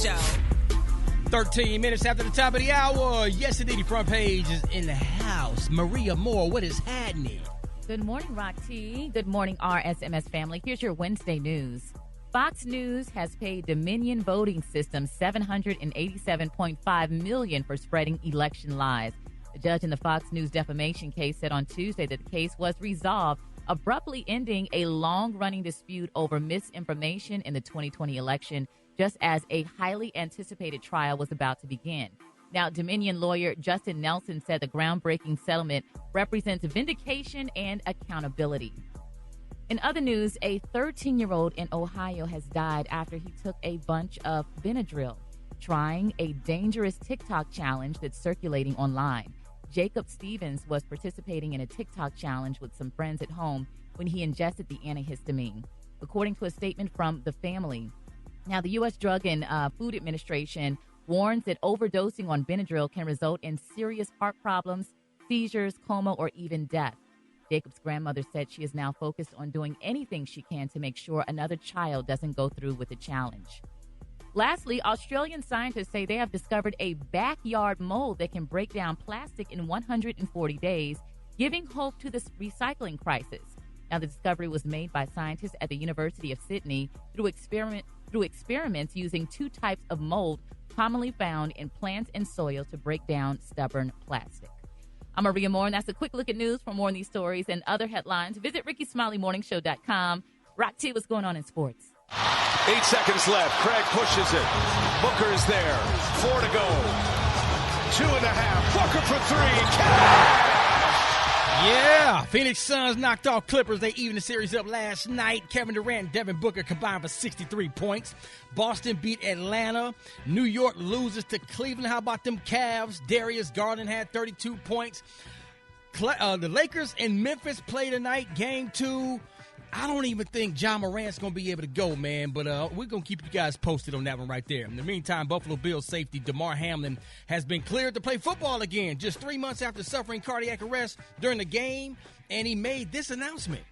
Show. 13 minutes after the top of the hour. Yes, indeed, the front page is in the house. Maria Moore, what is happening? Good morning, Rock T. Good morning, RSMS family. Here's your Wednesday news. Fox News has paid Dominion Voting Systems $787.5 million for spreading election lies. The judge in the Fox News defamation case said on Tuesday that the case was resolved, abruptly ending a long-running dispute over misinformation in the 2020 election, just as a highly anticipated trial was about to begin. Now, Dominion lawyer Justin Nelson said the groundbreaking settlement represents vindication and accountability. In other news, a 13-year-old in Ohio has died after he took a bunch of Benadryl, trying a dangerous TikTok challenge that's circulating online. Jacob Stevens was participating in a TikTok challenge with some friends at home when he ingested the antihistamine, according to a statement from the family. Now, the U.S. Drug and Food Administration warns that overdosing on Benadryl can result in serious heart problems, seizures, coma, or even death. Jacob's grandmother said she is now focused on doing anything she can to make sure another child doesn't go through with the challenge. Lastly, Australian scientists say they have discovered a backyard mold that can break down plastic in 140 days, giving hope to this recycling crisis. Now, the discovery was made by scientists at the University of Sydney through experiments using two types of mold commonly found in plants and soil to break down stubborn plastic. I'm Maria Moore, and that's a quick look at news. For more on these stories and other headlines, visit RickeySmileyMorningShow.com. Rock T, what's going on in sports? 8 seconds left. Craig pushes it. Booker's there. 4 to go. 2.5. Booker for 3. Cash! Yeah, Phoenix Suns knocked off Clippers. They evened the series up last night. Kevin Durant and Devin Booker combined for 63 points. Boston beat Atlanta. New York loses to Cleveland. How about them Cavs? Darius Garland had 32 points. The Lakers and Memphis play tonight, game 2. I don't even think Ja Morant's going to be able to go, man, but we're going to keep you guys posted on that one right there. In the meantime, Buffalo Bills safety DeMar Hamlin has been cleared to play football again just 3 months after suffering cardiac arrest during the game, and he made this announcement.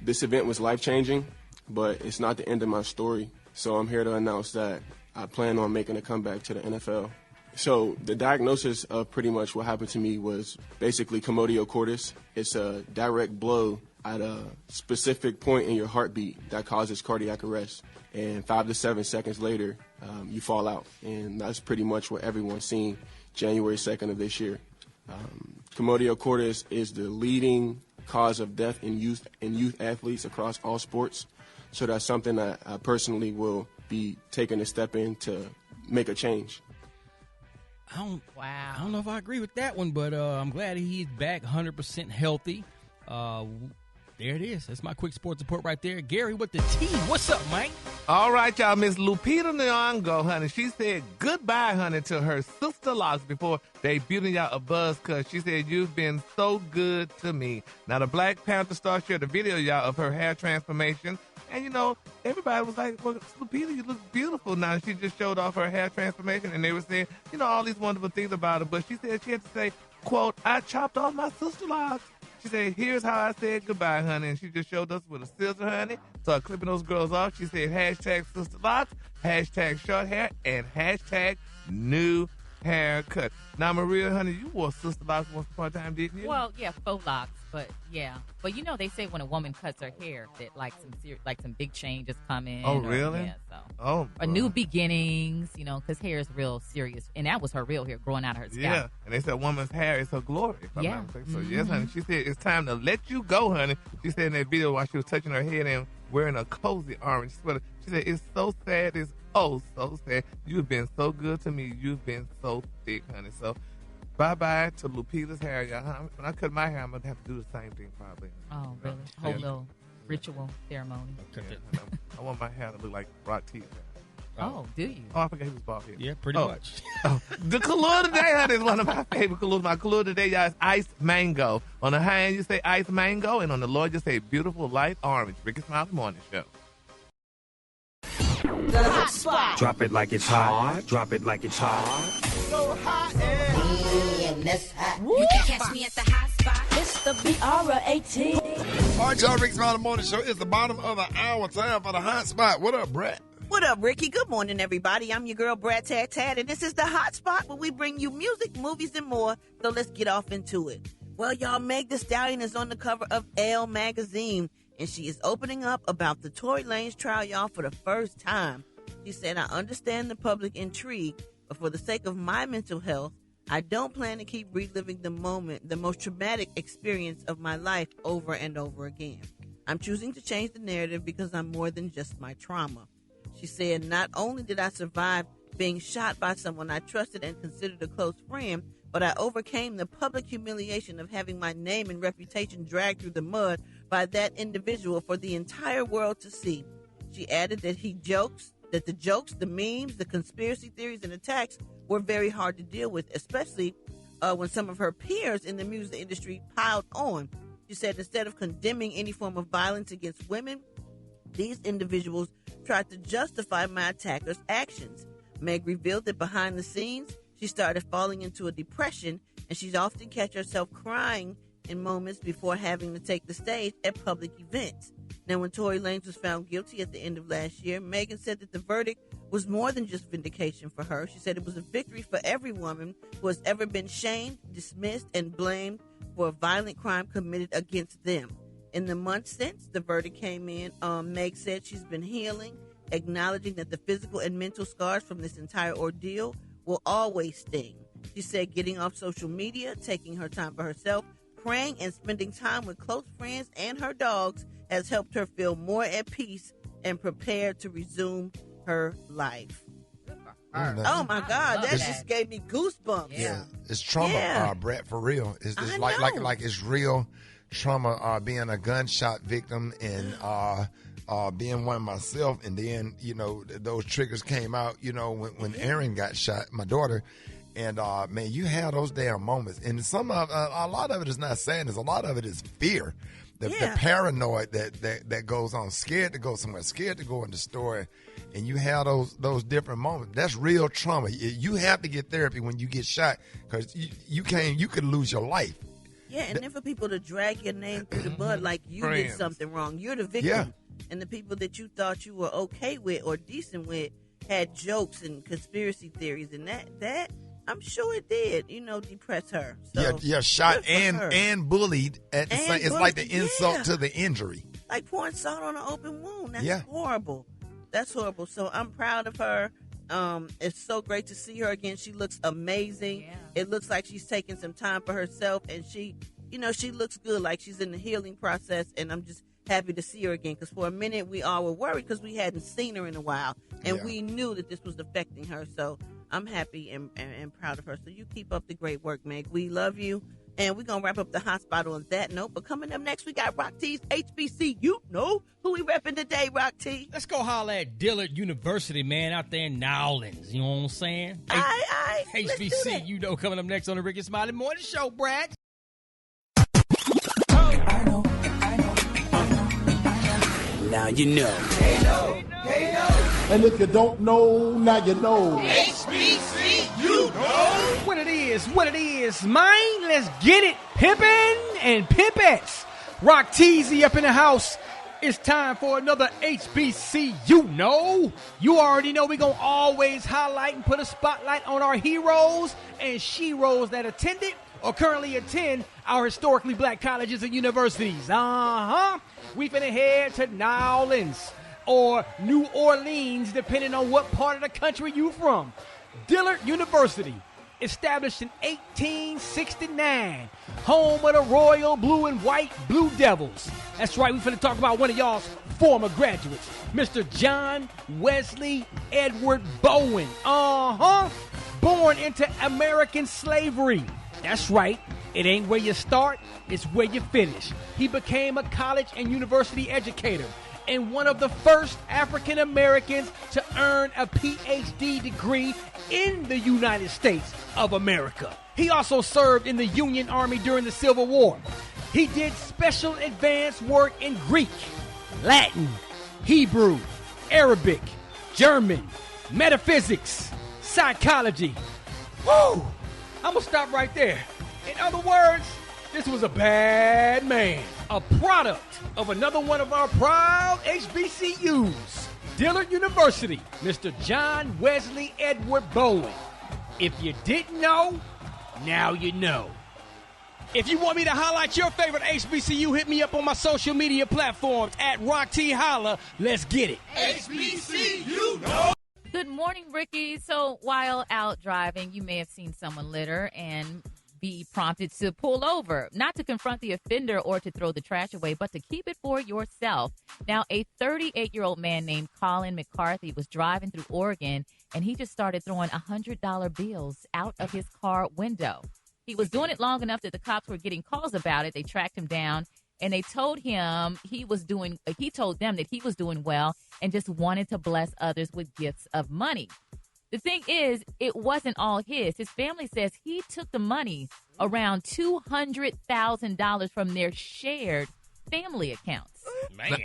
This event was life-changing, but it's not the end of my story, so I'm here to announce that I plan on making a comeback to the NFL. So the diagnosis of pretty much what happened to me was basically commotio cordis. It's a direct blow at a specific point in your heartbeat that causes cardiac arrest. And 5 to 7 seconds later, you fall out. And that's pretty much what everyone's seen January 2nd of this year. Commotio cordis is the leading cause of death in youth athletes across all sports. So that's something that I personally will be taking a step in to make a change. I don't know if I agree with that one, but I'm glad he's back 100% healthy. There it is. That's my quick sports report right there. Gary with the T. What's up, Mike? All right, y'all. Miss Lupita Nyong'o, honey, she said goodbye, honey, to her sister Locks before they beating y'all a buzz cut. She said, "You've been so good to me." Now, the Black Panther star shared a video, y'all, of her hair transformation. And, you know, everybody was like, "Well, Lupita, you look beautiful now." She just showed off her hair transformation, and they were saying, you know, all these wonderful things about her. But she said she had to say, quote, "I chopped off my sister Locks." She said, "Here's how I said goodbye, honey." And she just showed us with a scissor, honey. Started clipping those girls off. She said, hashtag sister locks, hashtag short hair, and hashtag new haircut. Now, Maria, honey, you wore sister locks once upon a time, didn't you? Well, yeah, faux locks, but yeah. But you know, they say when a woman cuts her hair that like some big changes come in. Oh, really? Yeah, so. Oh, or new beginnings, you know, because hair is real serious. And that was her real hair growing out of her scalp. Yeah, and they said a woman's hair is her glory, if I'm not mistaken. So, yes, honey, she said it's time to let you go, honey. She said in that video while she was touching her head and wearing a cozy orange sweater, she said, "It's so sad. It's oh so sad. You've been so good to me. You've been so thick, honey." So, bye-bye to Lupita's hair, y'all. When I cut my hair, I'm going to have to do the same thing probably. Oh, really? Whole little ritual ceremony. Yeah, I want my hair to look like Rock T's hair. Oh, do you? Oh, I forgot he was bald head. Yeah, pretty much. The color today, honey, is one of my favorite colors. My color today, y'all, is ice mango. On the high end, you say ice mango, and on the low, you say beautiful light orange. Rickey Smiley Morning Show. The hot spot. Drop it like it's hot. Drop it like it's hot. So hot and that's hot. You can catch me at the hot spot. It's the BR18. All right, y'all, Rickey Smiley Morning Show. It's the bottom of the hour. Time for the hot spot. What up, Brett? What up, Ricky? Good morning, everybody. I'm your girl, Brad Tad Tad, and this is the Hot Spot where we bring you music, movies, and more. So let's get off into it. Well, y'all, Meg Thee Stallion is on the cover of Elle magazine, and she is opening up about the Tory Lanez trial, y'all, for the first time. She said, I understand the public intrigue, but for the sake of my mental health, I don't plan to keep reliving the moment, the most traumatic experience of my life over and over again. I'm choosing to change the narrative because I'm more than just my trauma. She said, not only did I survive being shot by someone I trusted and considered a close friend, but I overcame the public humiliation of having my name and reputation dragged through the mud by that individual for the entire world to see. She added that the jokes, the memes, the conspiracy theories, and attacks were very hard to deal with, especially when some of her peers in the music industry piled on. She said, instead of condemning any form of violence against women, these individuals tried to justify my attackers' actions. Meg revealed that behind the scenes, she started falling into a depression, and she'd often catch herself crying in moments before having to take the stage at public events. Now, when Tory Lanez was found guilty at the end of last year, Megan said that the verdict was more than just vindication for her. She said it was a victory for every woman who has ever been shamed, dismissed, and blamed for a violent crime committed against them. In the months since the verdict came in, Meg said she's been healing, acknowledging that the physical and mental scars from this entire ordeal will always sting. She said getting off social media, taking her time for herself, praying, and spending time with close friends and her dogs has helped her feel more at peace and prepared to resume her life. Oh my God, that just gave me goosebumps. Yeah, it's trauma, Brett, for real. It's like it's real trauma. Being a gunshot victim and being one myself, and then those triggers came out. When Aaron got shot, my daughter. And man, you have those damn moments, and a lot of it is not sadness. A lot of it is fear. The paranoid that goes on, scared to go somewhere, scared to go in the store, and you have those different moments. That's real trauma. You have to get therapy when you get shot, because you could lose your life. Yeah, and then for people to drag your name through the mud like you did something wrong, you're the victim, and the people that you thought you were okay with or decent with had jokes and conspiracy theories, and that. I'm sure it did, depress her. So, shot and bullied at the same. It's like the insult to the injury. Like pouring salt on an open wound. That's horrible. That's horrible. So I'm proud of her. It's so great to see her again. She looks amazing. Yeah. It looks like she's taking some time for herself, and she looks good, like she's in the healing process, and I'm just happy to see her again, because for a minute we all were worried because we hadn't seen her in a while, and we knew that this was affecting her. So I'm happy and proud of her. So you keep up the great work, Meg. We love you. And we're going to wrap up the hot spot on that note. But coming up next, we got Rock T's HBC. You know who we repping today, Rock T. Let's go holler at Dillard University, man, out there in Nowlands. You know what I'm saying? Aye. HBC, coming up next on the Rickey Smiley Morning Show, Brad. I know. Now you know. They know. And if you don't know, now you know. HBC, you know. What it is, man. Let's get it. Pimpin' and pimpettes. Rock Teasy up in the house. It's time for another HBC, You already know we're going to always highlight and put a spotlight on our heroes and sheroes that attended or currently attend our historically black colleges and universities. We finna head to Nowlands or New Orleans, depending on what part of the country you from. Dillard University, established in 1869, home of the Royal Blue and White Blue Devils. That's right, we finna talk about one of y'all's former graduates, Mr. John Wesley Edward Bowen. Born into American slavery. That's right. It ain't where you start, it's where you finish. He became a college and university educator and one of the first African Americans to earn a PhD degree in the United States of America. He also served in the Union Army during the Civil War. He did special advanced work in Greek, Latin, Hebrew, Arabic, German, metaphysics, psychology. Woo! I'm going to stop right there. In other words, this was a bad man, a product of another one of our proud HBCUs. Dillard University, Mr. John Wesley Edward Bowen. If you didn't know, now you know. If you want me to highlight your favorite HBCU, hit me up on my social media platforms at Rock T Holla. Let's get it. HBCU, no. Good morning, Ricky. So while out driving, you may have seen someone litter and be prompted to pull over, not to confront the offender or to throw the trash away, but to keep it for yourself. Now, a 38-year-old man named Colin McCarthy was driving through Oregon, and he just started throwing $100 bills out of his car window. He was doing it long enough that the cops were getting calls about it. They tracked him down, and they told him he told them that he was doing well and just wanted to bless others with gifts of money. The thing is, it wasn't all his. His family says he took the money, around $200,000 from their shared family accounts.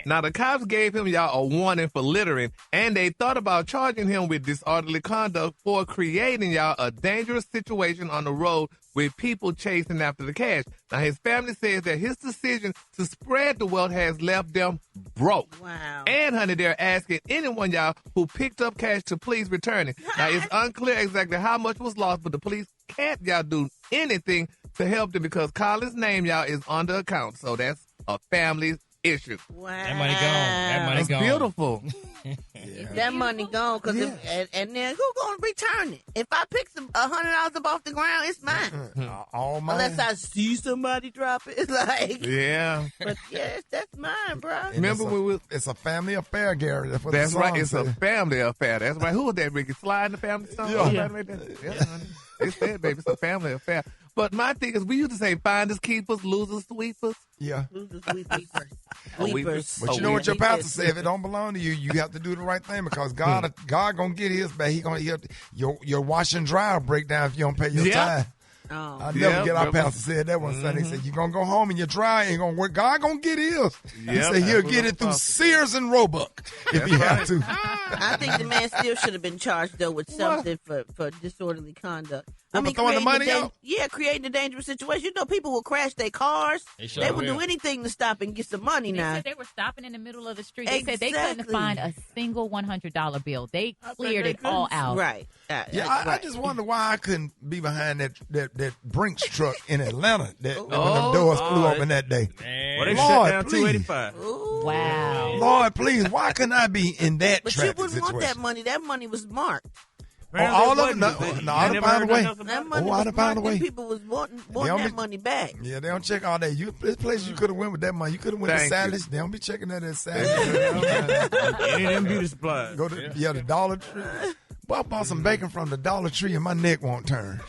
Now, the cops gave him, y'all, a warning for littering, and they thought about charging him with disorderly conduct for creating, y'all, a dangerous situation on the road with people chasing after the cash. Now, his family says that his decision to spread the wealth has left them broke. Wow. And, honey, they're asking anyone, y'all, who picked up cash to please return it. Now, it's unclear exactly how much was lost, but the police can't, y'all, do anything to help them because Colin's name, y'all, is on the account. So that's a family issue. Wow. That money gone. That money That's gone. beautiful. That money gone, cause and then who gonna return it? If I pick $100 up off the ground, it's mine. All mine. Unless I see somebody drop it, it's like Yeah. But that's mine, bro. Remember when it's a family affair, Gary. That's what That's the right. song It's a said. family affair. That's right. Who was that, Ricky? Slide in the family song? Yeah. Yeah, honey. They said, baby, it's a family affair. But my thing is, we used to say finders, keepers, losers, sweepers. Yeah. Weepers. But you know what your pastor said? If it don't belong to you, you have to do the right thing because God gonna get his back. Your wash and dry will break down if you don't pay your tithe. Oh. I never get our pastor said that one Sunday. He said, you're going to go home and your dry ain't going to work. God going to get his. He said he'll get it through Sears and Roebuck if he have to. I think the man still should have been charged, though, with something for disorderly conduct. For throwing the money out? Yeah, creating a dangerous situation. You know, people will crash their cars. They will do anything to stop and get some money They now. said they were stopping in the middle of the street. They said they couldn't find a single $100 bill. They cleared it all out. Right. I just wonder why I couldn't be behind that Brinks truck in Atlanta when the doors flew open that day. Well, they Lord, shut down please. 285. Wow. Lord, please, why couldn't I be in that But you traffic wouldn't want that situation? money. That money was marked. All of it? No, I'd have found a way. That money I'd was have found a marked way. and people was wanting that money back. Yeah, they don't check all that. This place you could have went with that money. You could have went to Sally's. They don't be checking that at Sally's. Any of them beauty supplies. Go to the Dollar Tree. Boy, I bought some bacon from the Dollar Tree and my neck won't turn.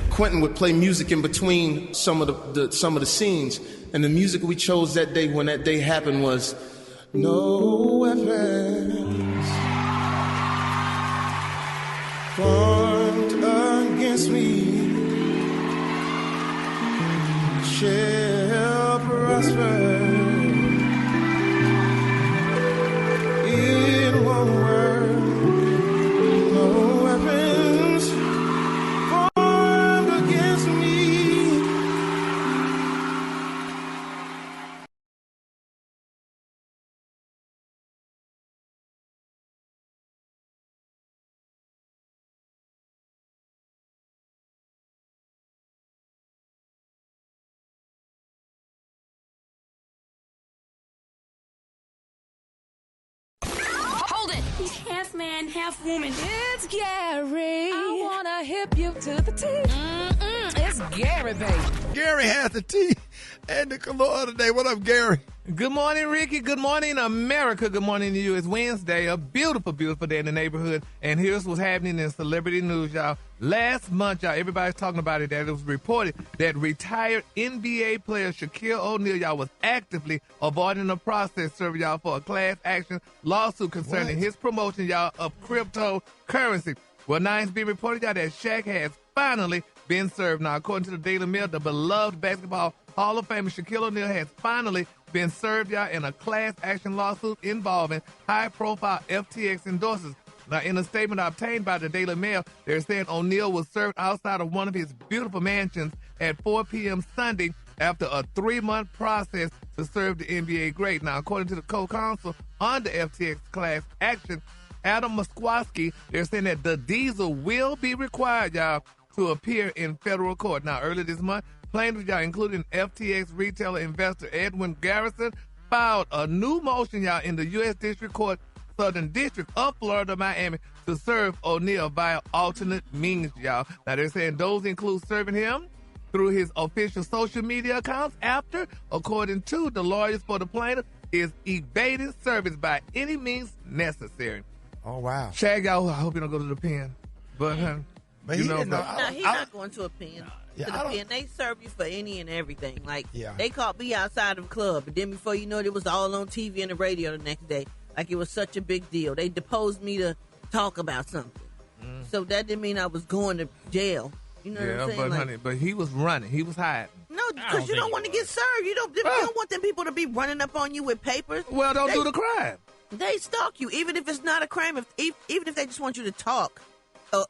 Quentin would play music in between some of the scenes, and the music we chose that day when that day happened was No Weapons Formed Against Me Shall Prosper. In one word, no weapons formed against me. Half man, half woman. It's Gary. I wanna hip you to the T. It's Gary, baby. Gary has the tea and the color today. What up, Gary? Good morning, Ricky. Good morning, America. Good morning to you. It's Wednesday, a beautiful, beautiful day in the neighborhood. And here's what's happening in celebrity news, y'all. Last month, y'all, everybody's talking about it, that it was reported that retired NBA player Shaquille O'Neal, y'all, was actively avoiding the process serving y'all for a class action lawsuit concerning his promotion, y'all, of cryptocurrency. Well, now it's being reported, y'all, that Shaq has finally been served. Now, according to the Daily Mail, the beloved basketball Hall of Famer Shaquille O'Neal has finally been served, y'all, in a class action lawsuit involving high-profile FTX endorsers. Now, in a statement obtained by the Daily Mail, they're saying O'Neal was served outside of one of his beautiful mansions at 4 p.m. Sunday after a 3-month process to serve the NBA great. Now, according to the co-counsel on the FTX class action, Adam Moskowski, they're saying that the Diesel will be required, y'all, to appear in federal court. Now, earlier this month, plaintiffs, y'all, including FTX retailer investor Edwin Garrison, filed a new motion, y'all, in the U.S. District Court, Southern District of Florida, Miami, to serve O'Neal via alternate means, y'all. Now, they're saying those include serving him through his official social media accounts after, according to the lawyers for the plaintiff, is evading service by any means necessary. Oh, wow. Shaq, y'all, I hope you don't go to the pen. But, But you he know, didn't know. No, he's not going to a pen. Yeah, to the pen. They serve you for any and everything. Like, Yeah. they caught me outside of the club, and then before you know it, it was all on TV and the radio the next day. Like, it was such a big deal. They deposed me to talk about something. So that didn't mean I was going to jail. You know what I'm saying? But, Like, honey, but he was running. He was hiding. no, because you don't want to get served. You don't want them people to be running up on you with papers. Well, don't do the crime. They stalk you, even if it's not a crime. Even if they just want you to talk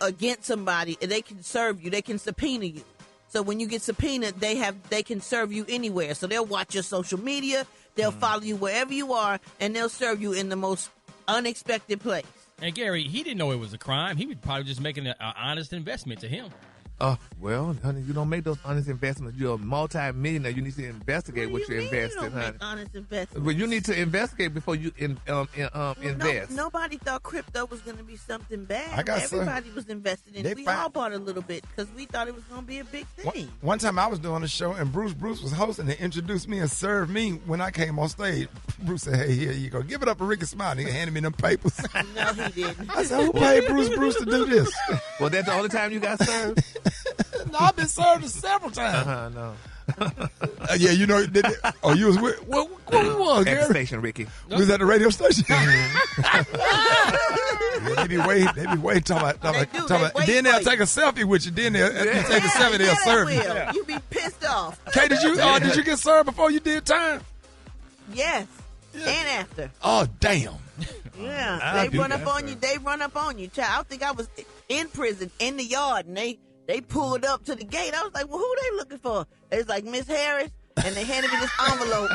against somebody, they can serve you. They can subpoena you. So when you get subpoenaed, they can serve you anywhere. So they'll watch your social media, they'll follow you wherever you are, and they'll serve you in the most unexpected place. And Gary, he didn't know it was a crime. He was probably just making an honest investment to him. Well, honey, you don't make those honest investments. You're a multi-millionaire. You need to investigate what you invest in, honey. Make honest investments. Well, you need to investigate before you invest. Nobody thought crypto was going to be something bad. I got Everybody was invested in it. We all bought a little bit because we thought it was going to be a big thing. One time I was doing a show and Bruce was hosting and introduced me and served me when I came on stage. Bruce said, "Hey, here you go. Give it up for Rickey Smiley." He handed me them papers. No, he didn't. I said, "Who paid Bruce to do this?" Well, that's the only time you got served? No, I've been served several times. No. Yeah, you know, you was with, what we was, At Gary? the station, Ricky. We was at the radio station. Yeah, they be waiting, talking about. Then they'll take a selfie with you. Then they'll take a selfie, they'll serve you. You be pissed off. Kay, did you get served before you did time? Yes, and after. Oh, damn. Yeah, they run up on you. They run up on you. Child, I think I was in prison in the yard, and they pulled up to the gate. I was like, well, who they looking for? They was like, Miss Harris, and they handed me this envelope.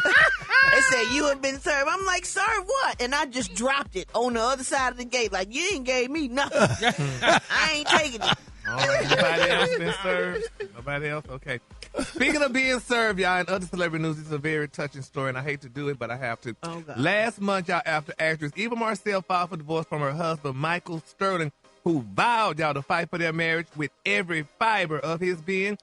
They said, you have been served. I'm like, served what? And I just dropped it on the other side of the gate. Like, you ain't gave me nothing. I ain't taking it. Nobody else been served? Nobody else? Okay. Speaking of being served, y'all, in other celebrity news, this is a very touching story, and I hate to do it, but I have to. Oh, God. Last month, y'all, after actress Eva Marcel filed for divorce from her husband, Michael Sterling, who vowed, y'all, to fight for their marriage with every fiber of his being,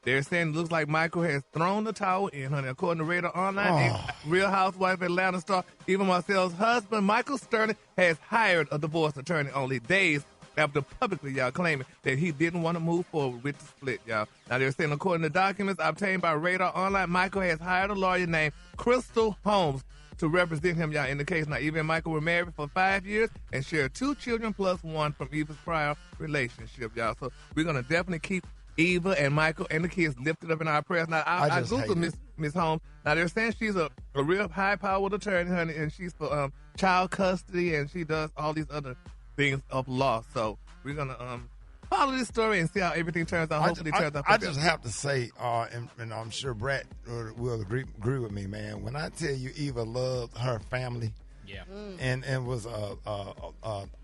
they're saying it looks like Michael has thrown the towel in, honey. According to Radar Online, Real Housewife Atlanta star Eva Marcel's husband, Michael Sterling, has hired a divorce attorney only days after publicly, y'all, claiming that he didn't want to move forward with the split, y'all. Now, they're saying, according to documents obtained by Radar Online, Michael has hired a lawyer named Crystal Holmes to represent him, y'all, in the case. Now, Eva and Michael were married for 5 years and share 2 children plus 1 from Eva's prior relationship, y'all. So we're going to definitely keep Eva and Michael and the kids lifted up in our prayers. Now, I Googled Miss Holmes. Now, they're saying she's a real high-powered attorney, honey, and she's for child custody, and she does all these other things of law. So we're going to follow this story and see how everything turns out. Hopefully it turns out. I just have to say, and I'm sure Brett will agree with me, man. When I tell you Eva loved her family, and was a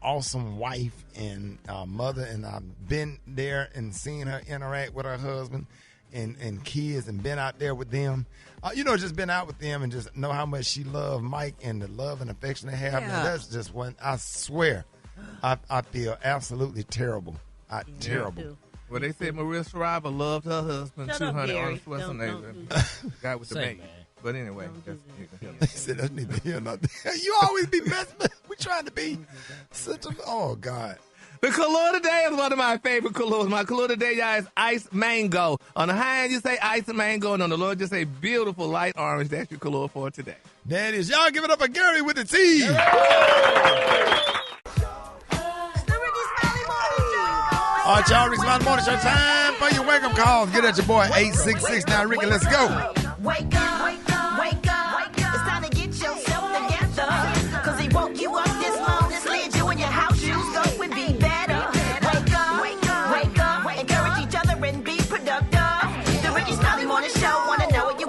awesome wife and mother, and I've been there and seen her interact with her husband and kids, and been out there with them. Just been out with them and just know how much she loved Mike and the love and affection they have. Man, that's just one. I swear, I feel absolutely terrible. Terrible. Well, they said Maria Shriver loved her husband too, honey. Arnold Schwarzenegger, guy with the baby. But anyway, they said that's neither here nor there. You always be messing. We trying to be such a. Oh God. The color today is one of my favorite colors. My color today, y'all, is ice mango. On the high end, you say ice and mango, and on the low, just say beautiful light orange. That's your color for today. That is. Y'all give it up for Gary with the T. All right, y'all, Rickey Smiley Morning Show. Time for your wake-up calls. Get at your boy, 866. Now, Ricky, let's go. Wake up, wake up, wake up. It's time to get yourself together. Because he woke you up this morning, slid you in your house shoes, go and be better. Wake up, wake up, wake up. Encourage each other and be productive. The Rickey Smiley Morning Show, want to know what you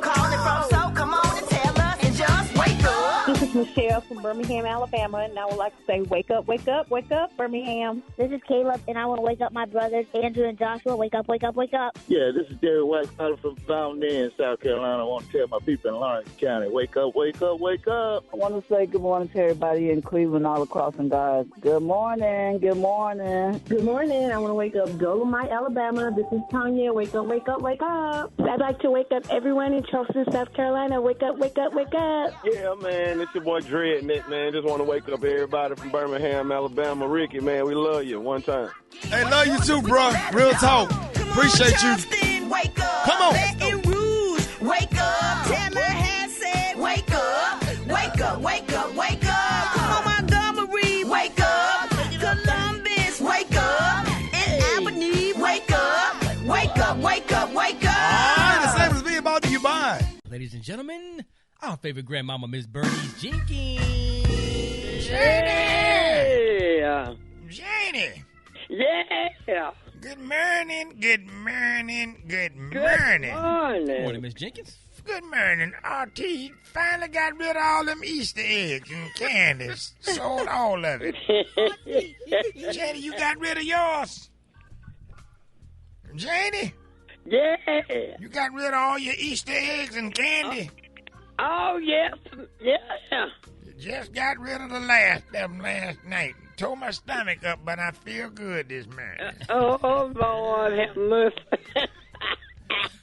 Michelle from Birmingham, Alabama, and I would like to say, wake up, wake up, wake up, Birmingham. This is Caleb, and I want to wake up my brothers, Andrew and Joshua. Wake up, wake up, wake up. Yeah, this is Derek White from Fountain, South Carolina. I want to tell my people in Lawrence County, wake up, wake up, wake up. I want to say good morning to everybody in Cleveland, all across, and guys. Good morning, good morning. Good morning. I want to wake up Dolomite, Alabama. This is Tanya. Wake up, wake up, wake up. I'd like to wake up everyone in Charleston, South Carolina. Wake up, wake up, wake up. Yeah, man, it's your boy Dreadnought, man. Just want to wake up everybody from Birmingham, Alabama. Ricky, man, we love you. One time. Hey, love you too, bro. Real talk. Appreciate you. Wake up. Come on. Baton Rouge, wake up. Tallahassee said, wake up. Wake up, wake up, wake up. Come on, Montgomery, wake up. Columbus, wake up. And Albany, wake up. Wake up, wake up, wake up. All right, the same as me about to you buying. Ladies and gentlemen, our favorite grandmama, Miss Bernice Jenkins. Yeah. Janie. Yeah. Good morning, good morning, good morning. Good morning. Morning, Miss Jenkins. Good morning. RT finally got rid of all them Easter eggs and candies. Sold all of it. Janie, you got rid of yours? Janie? Yeah. You got rid of all your Easter eggs and candy? Oh, yes. Yeah. You just got rid of the last of them last night. Tore my stomach up, but I feel good this morning. Oh, Lord, have mercy.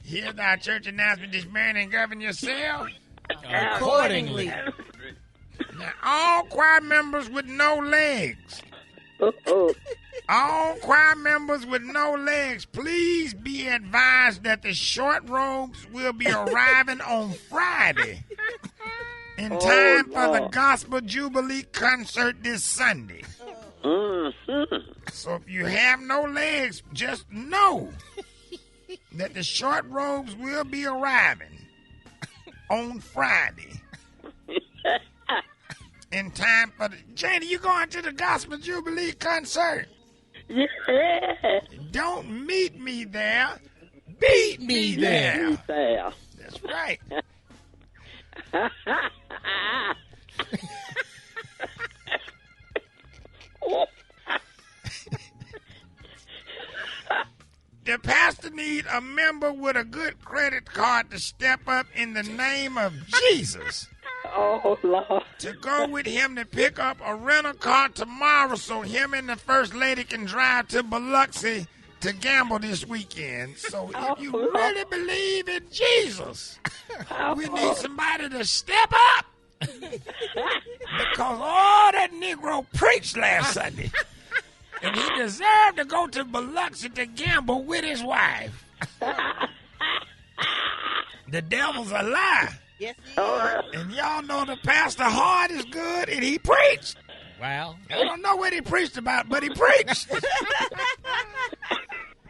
Here's our church announcement this morning. Govern yourself accordingly. Now, all choir members with no legs. All choir members with no legs, please be advised that the short robes will be arriving on Friday in time for the Gospel Jubilee concert this Sunday. So if you have no legs, just know that the short robes will be arriving on Friday in time for the... Janie, you going to the Gospel Jubilee concert? Yeah. Don't meet me there. Beat me there. That's right. The pastor needs a member with a good credit card to step up in the name of Jesus. Oh, Lord. To go with him to pick up a rental car tomorrow so him and the First Lady can drive to Biloxi to gamble this weekend. So if you really believe in Jesus, we need somebody to step up. Because all that Negro preached last Sunday. And he deserved to go to Biloxi to gamble with his wife. The devil's a lie. Yes, and y'all know the pastor heart is good, and he preached. Wow. I don't know what he preached about, but he preached.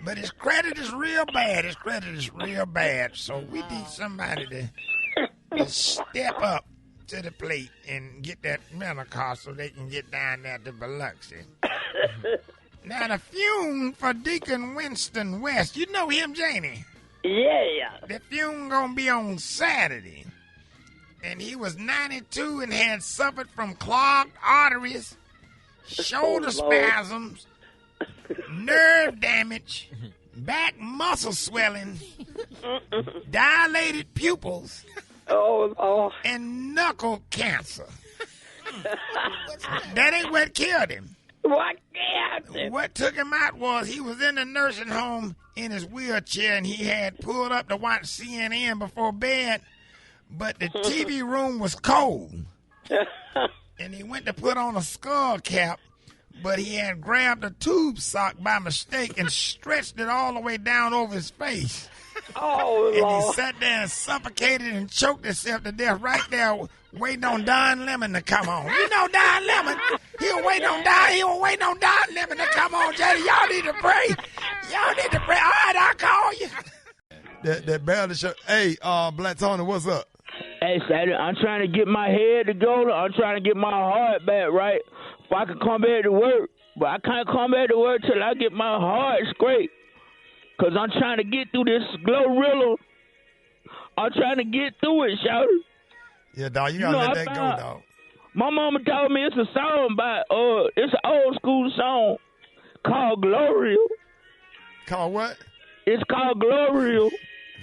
But his credit is real bad. His credit is real bad. So we need somebody to step up to the plate and get that rental car so they can get down there to Biloxi. Now, the funeral for Deacon Winston West, you know him, Janie? Yeah. The funeral gonna be on Saturday. And he was 92 and had suffered from clogged arteries, shoulder spasms, nerve damage, back muscle swelling, dilated pupils, and knuckle cancer. That ain't what killed him. What killed him? What took him out was he was in the nursing home in his wheelchair, and he had pulled up to watch CNN before bed, but the TV room was cold. And he went to put on a skull cap, but he had grabbed a tube sock by mistake and stretched it all the way down over his face. Oh, and Lord. he sat there and suffocated and choked himself to death right there waiting on Don Lemon to come on. You know Don Lemon. He'll wait on Don Lemon to come on, Jady. Y'all need to pray. Y'all need to pray. All right, I'll call you. That barely show. Hey, Black Tony, what's up? Hey, Saturday, I'm trying to get my head to go. I'm trying to get my heart back, right? If I can come back to work. But I can't come back to work till I get my heart straight. Because I'm trying to get through this Glorilla. I'm trying to get through it, shouter. Yeah, dog, you gotta let that go, dog. My mama told me it's a song by it's an old school song called Gloria. Called what? It's called Gloria.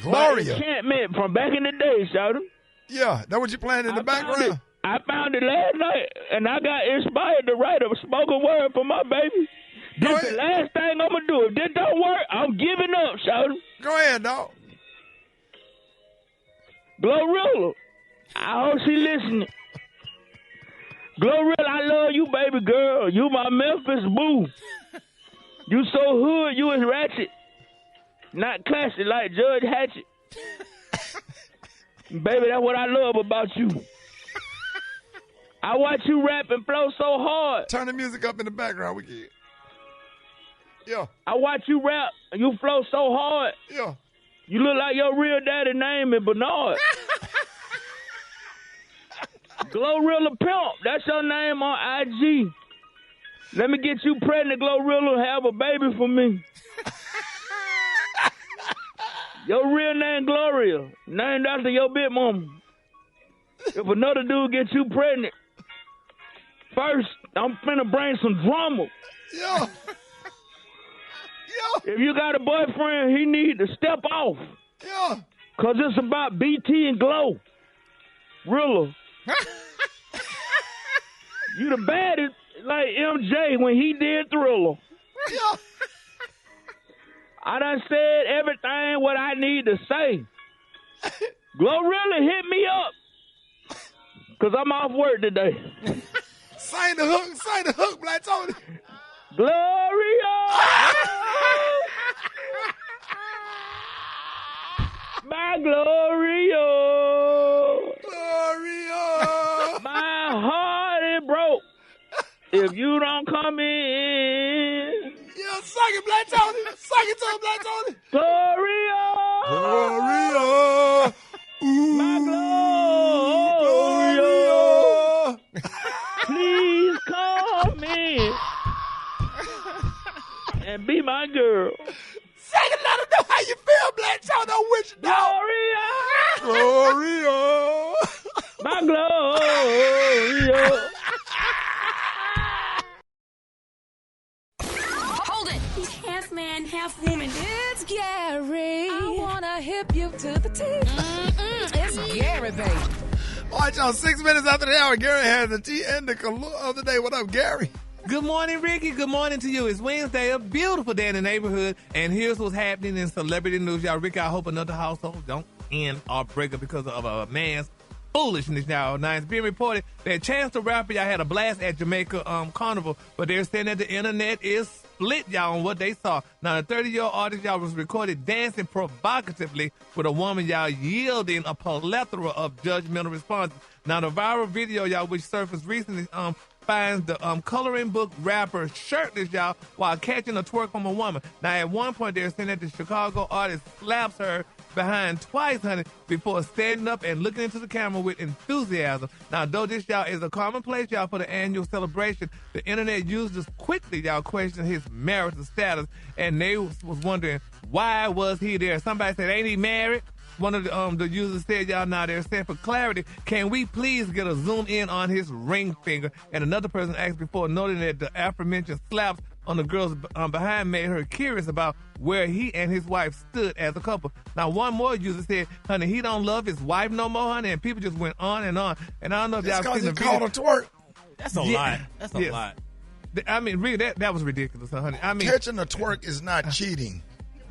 Gloria. Enchantment from back in the day, Shawty. Yeah, that what you playing in the background? I found it last night, and I got inspired to write a spoken word for my baby. This is the last thing I'm going to do. If this don't work, I'm giving up, Shawty. Go ahead, dog. Glorilla, I hope she listening. Glorilla, I love you, baby girl. You my Memphis boo. You so hood, you is ratchet. Not classy like Judge Hatchet. Baby, that's what I love about you. I watch you rap and flow so hard. Turn the music up in the background, we can. Yeah. I watch you rap and you flow so hard. Yeah. You look like your real daddy name is Bernard. Glorilla Pimp, that's your name on IG. Let me get you pregnant, Glorilla, and have a baby for me. Your real name Gloria, named after your big mama. If another dude gets you pregnant, first, I'm finna bring some drama. Yeah. If you got a boyfriend, he need to step off. Yeah. Cause it's about BT and Glow. Rilla. You the baddest, like MJ when he did Thriller. Yeah. I done said everything what I need to say. Glorilla hit me up. Cause I'm off work today. Sign the hook, Black Tony. Gloria! My Gloria! Gloria! My heart is broke if you don't come in. Yeah, sing it, Black Tony. Sing it to him, Black Tony. Gloria! Gloria! Ooh, my Gloria! Please come in and be my girl. Sing it, let them know how you feel, Black Tony. I'm with you, dog. Gloria! My Gloria! Hold it! He's half man, half woman. It's Gary. I wanna hip you to the teeth. It's Gary, baby. All right, y'all. 6 minutes after the hour, Gary has the tea and the color of the day. What up, Gary? Good morning, Ricky. Good morning to you. It's Wednesday, a beautiful day in the neighborhood, and here's what's happening in celebrity news, y'all. Ricky, I hope another household don't end or break up because of a man's foolishness, y'all. Now, it's being reported that Chance the Rapper, y'all, had a blast at Jamaica Carnival, but they're saying that the internet is split, y'all, on what they saw. Now, the 30-year-old artist, y'all, was recorded dancing provocatively with a woman, y'all, yielding a plethora of judgmental responses. Now, the viral video, y'all, which surfaced recently, finds the coloring book rapper shirtless, y'all, while catching a twerk from a woman. Now, at one point, they're saying that the Chicago artist slaps her behind twice, honey, before standing up and looking into the camera with enthusiasm. Now, though this, y'all, is a commonplace, y'all, for the annual celebration, the internet users quickly, y'all, questioned his marital status, and they was wondering, why was he there? Somebody said, ain't he married? One of the users said, y'all, now they're saying, for clarity, can we please get a zoom in on his ring finger? And another person asked before, noting that the aforementioned slaps on the girl's behind made her curious about where he and his wife stood as a couple. Now, one more user said, honey, he don't love his wife no more, honey, and people just went on. And I don't know if y'all seen the video. Called a twerk. That's a lot. That's a lot. I mean, really, that was ridiculous, honey. I mean, catching a twerk is not cheating.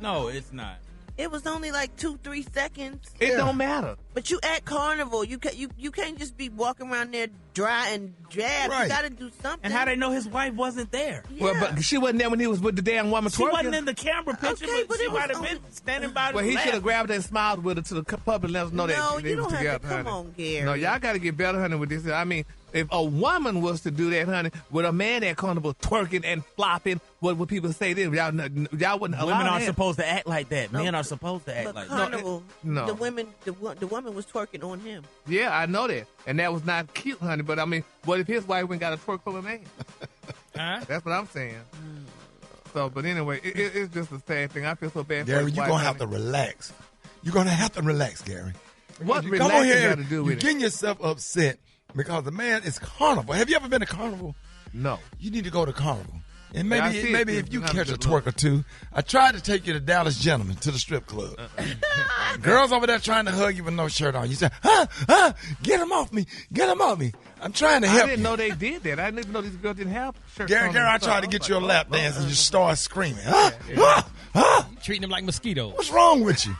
No, it's not. It was only like 2-3 seconds. It don't matter. But you at Carnival, you can't just be walking around there dry and drab. Right. You got to do something. And how they know his wife wasn't there? Yeah. Well, but she wasn't there when he was with the damn woman twerking. She wasn't in the camera picture, Okay, but she it was might have been standing by the Well, he lap. should have grabbed her and smiled with her to the public and let us know that they you was don't together, have to. Come honey. on, Gary. No, y'all got to get better, honey, with this. I mean, if a woman was to do that, honey, with a man at Carnival twerking and flopping, what would people say then? Y'all wouldn't allow Women aren't that. supposed to act like that. Men are supposed to act But like Carnival, No. the woman was twerking on him. Yeah, I know that. And that was not cute, honey. But, I mean, what if his wife went and got a twerk from a man? Huh? That's what I'm saying. So, but anyway, it's just a sad thing. I feel so bad for Gary, his you're wife, going to have honey. to relax. You're going to have to relax, Gary. What Come on relaxing here, got to do you're with it? getting yourself upset because the man is carnival. Have you ever been to carnival? No. You need to go to carnival. And Yeah, I maybe see maybe it. if you Not a catch a good twerk or two. I tried to take you to Dallas Gentlemen to the strip club. Girls over there trying to hug you with no shirt on. You say, get him off me. Get him off me. I'm trying to help I didn't you. know they did that. I didn't know these girls didn't have shirts Gary, on I and tried to stuff. get you a lap dance and you start screaming. Treating them like mosquitoes. What's wrong with you?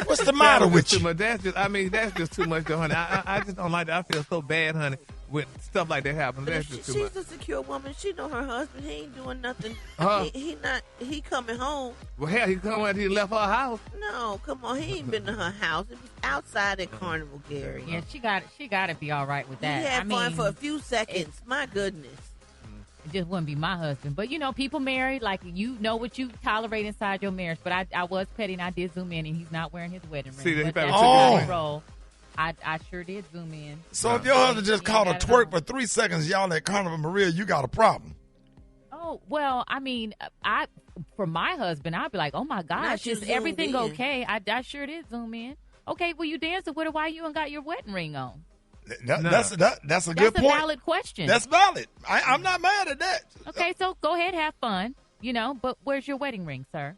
What's the matter That's with too you? much. That's just too much, though, honey. I just don't like that. I feel so bad, honey, when stuff like that happens. But That's just too much. she's a secure woman. She know her husband. He ain't doing nothing. Uh-huh. He coming home. Well, hell, he come when he left her house. No, come on. He ain't been to her house. It was outside at Carnival, Gary. Yeah, she got to be all right with that. He had I fun mean, for a few seconds. My goodness. It just wouldn't be my husband. But, people married, like, you know what you tolerate inside your marriage. But I was petty, and I did zoom in, and he's not wearing his wedding ring. See, but he that's better how took I roll. I sure did zoom in. So if your husband just caught a twerk for 3 seconds, y'all at Carnival Maria, you got a problem. Oh, well, I mean, for my husband, I'd be like, oh, my gosh, you is everything zoomed in. okay? I sure did zoom in. Okay, well, you dancing with her. Why you ain't got your wedding ring on? That's a good That's a point. valid question. That's valid. I'm not mad at that. Okay, so go ahead, have fun, but where's your wedding ring, sir?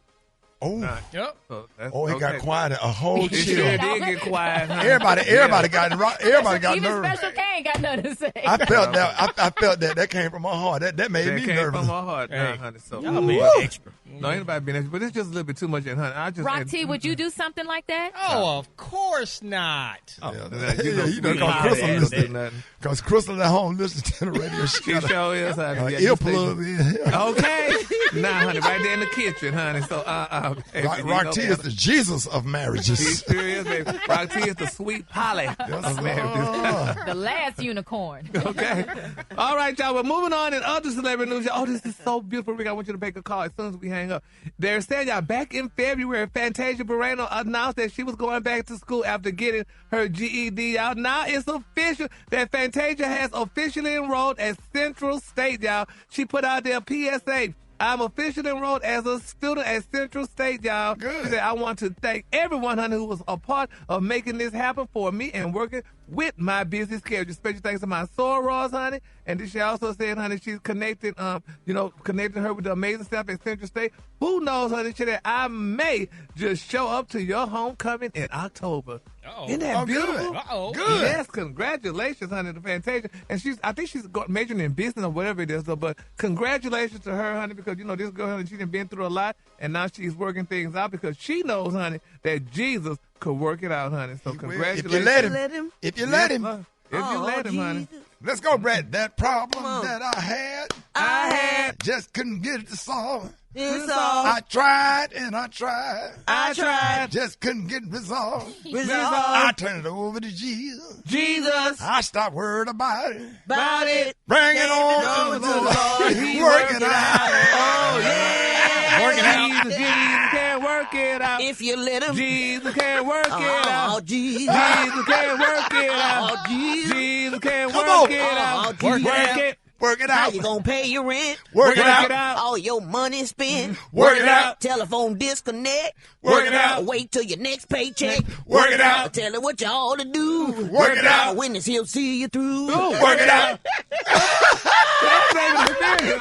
Oh, Yep. it got quiet. A whole It chill. sure did get quiet, honey. Everybody got Even nervous. Special K ain't got nothing to say. I felt that. I felt that. That came from my heart. That made That me came nervous. from my heart, Hey. honey. So, Y'all being extra. No, anybody being extra, but it's just a little bit too much, honey. I just Rock T, would you do something like that? Oh, of course not. You know, because Crystal at home listens to the radio. She She got sure is, honey. Yeah, earplug in here. Okay. Nah, honey, right there in the kitchen, honey. So, baby, Rock T is the Jesus of He marriages. sure is, baby. Rock T is the sweet Polly of marriages. The last unicorn. Okay. All right, y'all. We're moving on in other celebrity news. Oh, this is so beautiful, Rick. I want you to make a call as soon as we hang up. They're saying, y'all, back in February, Fantasia Barreno announced that she was going back to school after getting her GED, y'all. Now it's official that Fantasia has officially enrolled at Central State, y'all. She put out their PSA. I'm officially enrolled as a student at Central State, y'all. Good. She said, I want to thank everyone, honey, who was a part of making this happen for me and working with my business schedule. Special thanks to my sorors, honey. And then she also said, honey, she's connected, connecting her with the amazing staff at Central State. Who knows, honey, she said, I may just show up to your homecoming in October. Uh-oh. Isn't that beautiful? Uh-oh. Good. Yes, congratulations, honey, to Fantasia. And I think she's majoring in business or whatever it is, though, but congratulations to her, honey, because, this girl, honey, she's been through a lot, and now she's working things out because she knows, honey, that Jesus could work it out, honey. So congratulations. If you let him. If you let him. If you let him, honey. Let's go, Brett. That problem that I had, just couldn't get it to solve. I tried and I tried. Just couldn't get it resolved. I turned it over to Jesus. I stopped worried about it. Bring it on to the Lord. Work it out. Oh, yeah. Work it out. Jesus can work it out. If you let him. Jesus can work it out. Oh, Jesus. Jesus can work it out. Oh, Jesus. Jesus can Come work on. it out. Oh, Jesus. Work it. Work it How out. you gonna pay your rent? Work it Work it out. out. All your money spent? Work it out. Telephone disconnect? Work it out. Wait till your next paycheck? Work it out. Tell her what you ought to do. Work it out. Witness, he'll see you through. Work it out. That's David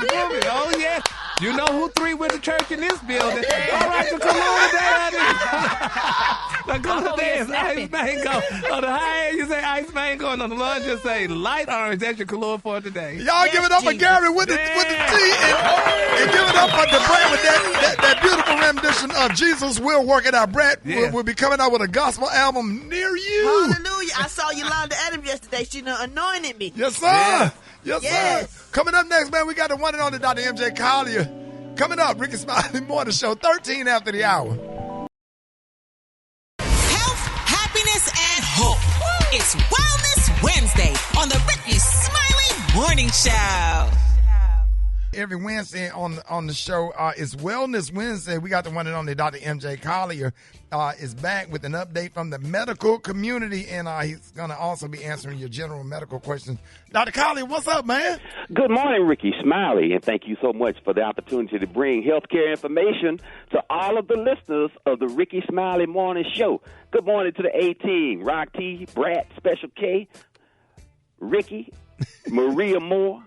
Experience. Oh, yes. You know who three with the church in this building. All right, so come on down. Come on dance. Ice Mango. On the high end, you say Ice Mango. And on the low, just say light orange. That's your color for today. Y'all give it up for Gary with the T and give it up for the Brett with that beautiful rendition of Jesus Will Work It Out. Brett will be coming out with a gospel album near you. Hallelujah. I saw Yolanda Adams yesterday. She done anointed me. Yes, sir. Yes, sir. Coming up next, man, we got the one and only Dr. MJ Collier. Coming up, Rickey Smiley Morning Show, 13 after the hour. Health, happiness, and hope. It's Wellness Wednesday on the Rickey Smiley Morning Show. every Wednesday on the show. It's Wellness Wednesday. We got the one and only Dr. MJ Collier is back with an update from the medical community, and he's going to also be answering your general medical questions. Dr. Collier, what's up, man? Good morning, Rickey Smiley, and thank you so much for the opportunity to bring healthcare information to all of the listeners of the Rickey Smiley Morning Show. Good morning to the A-Team, Rock T, Brat, Special K, Ricky, Maria Moore,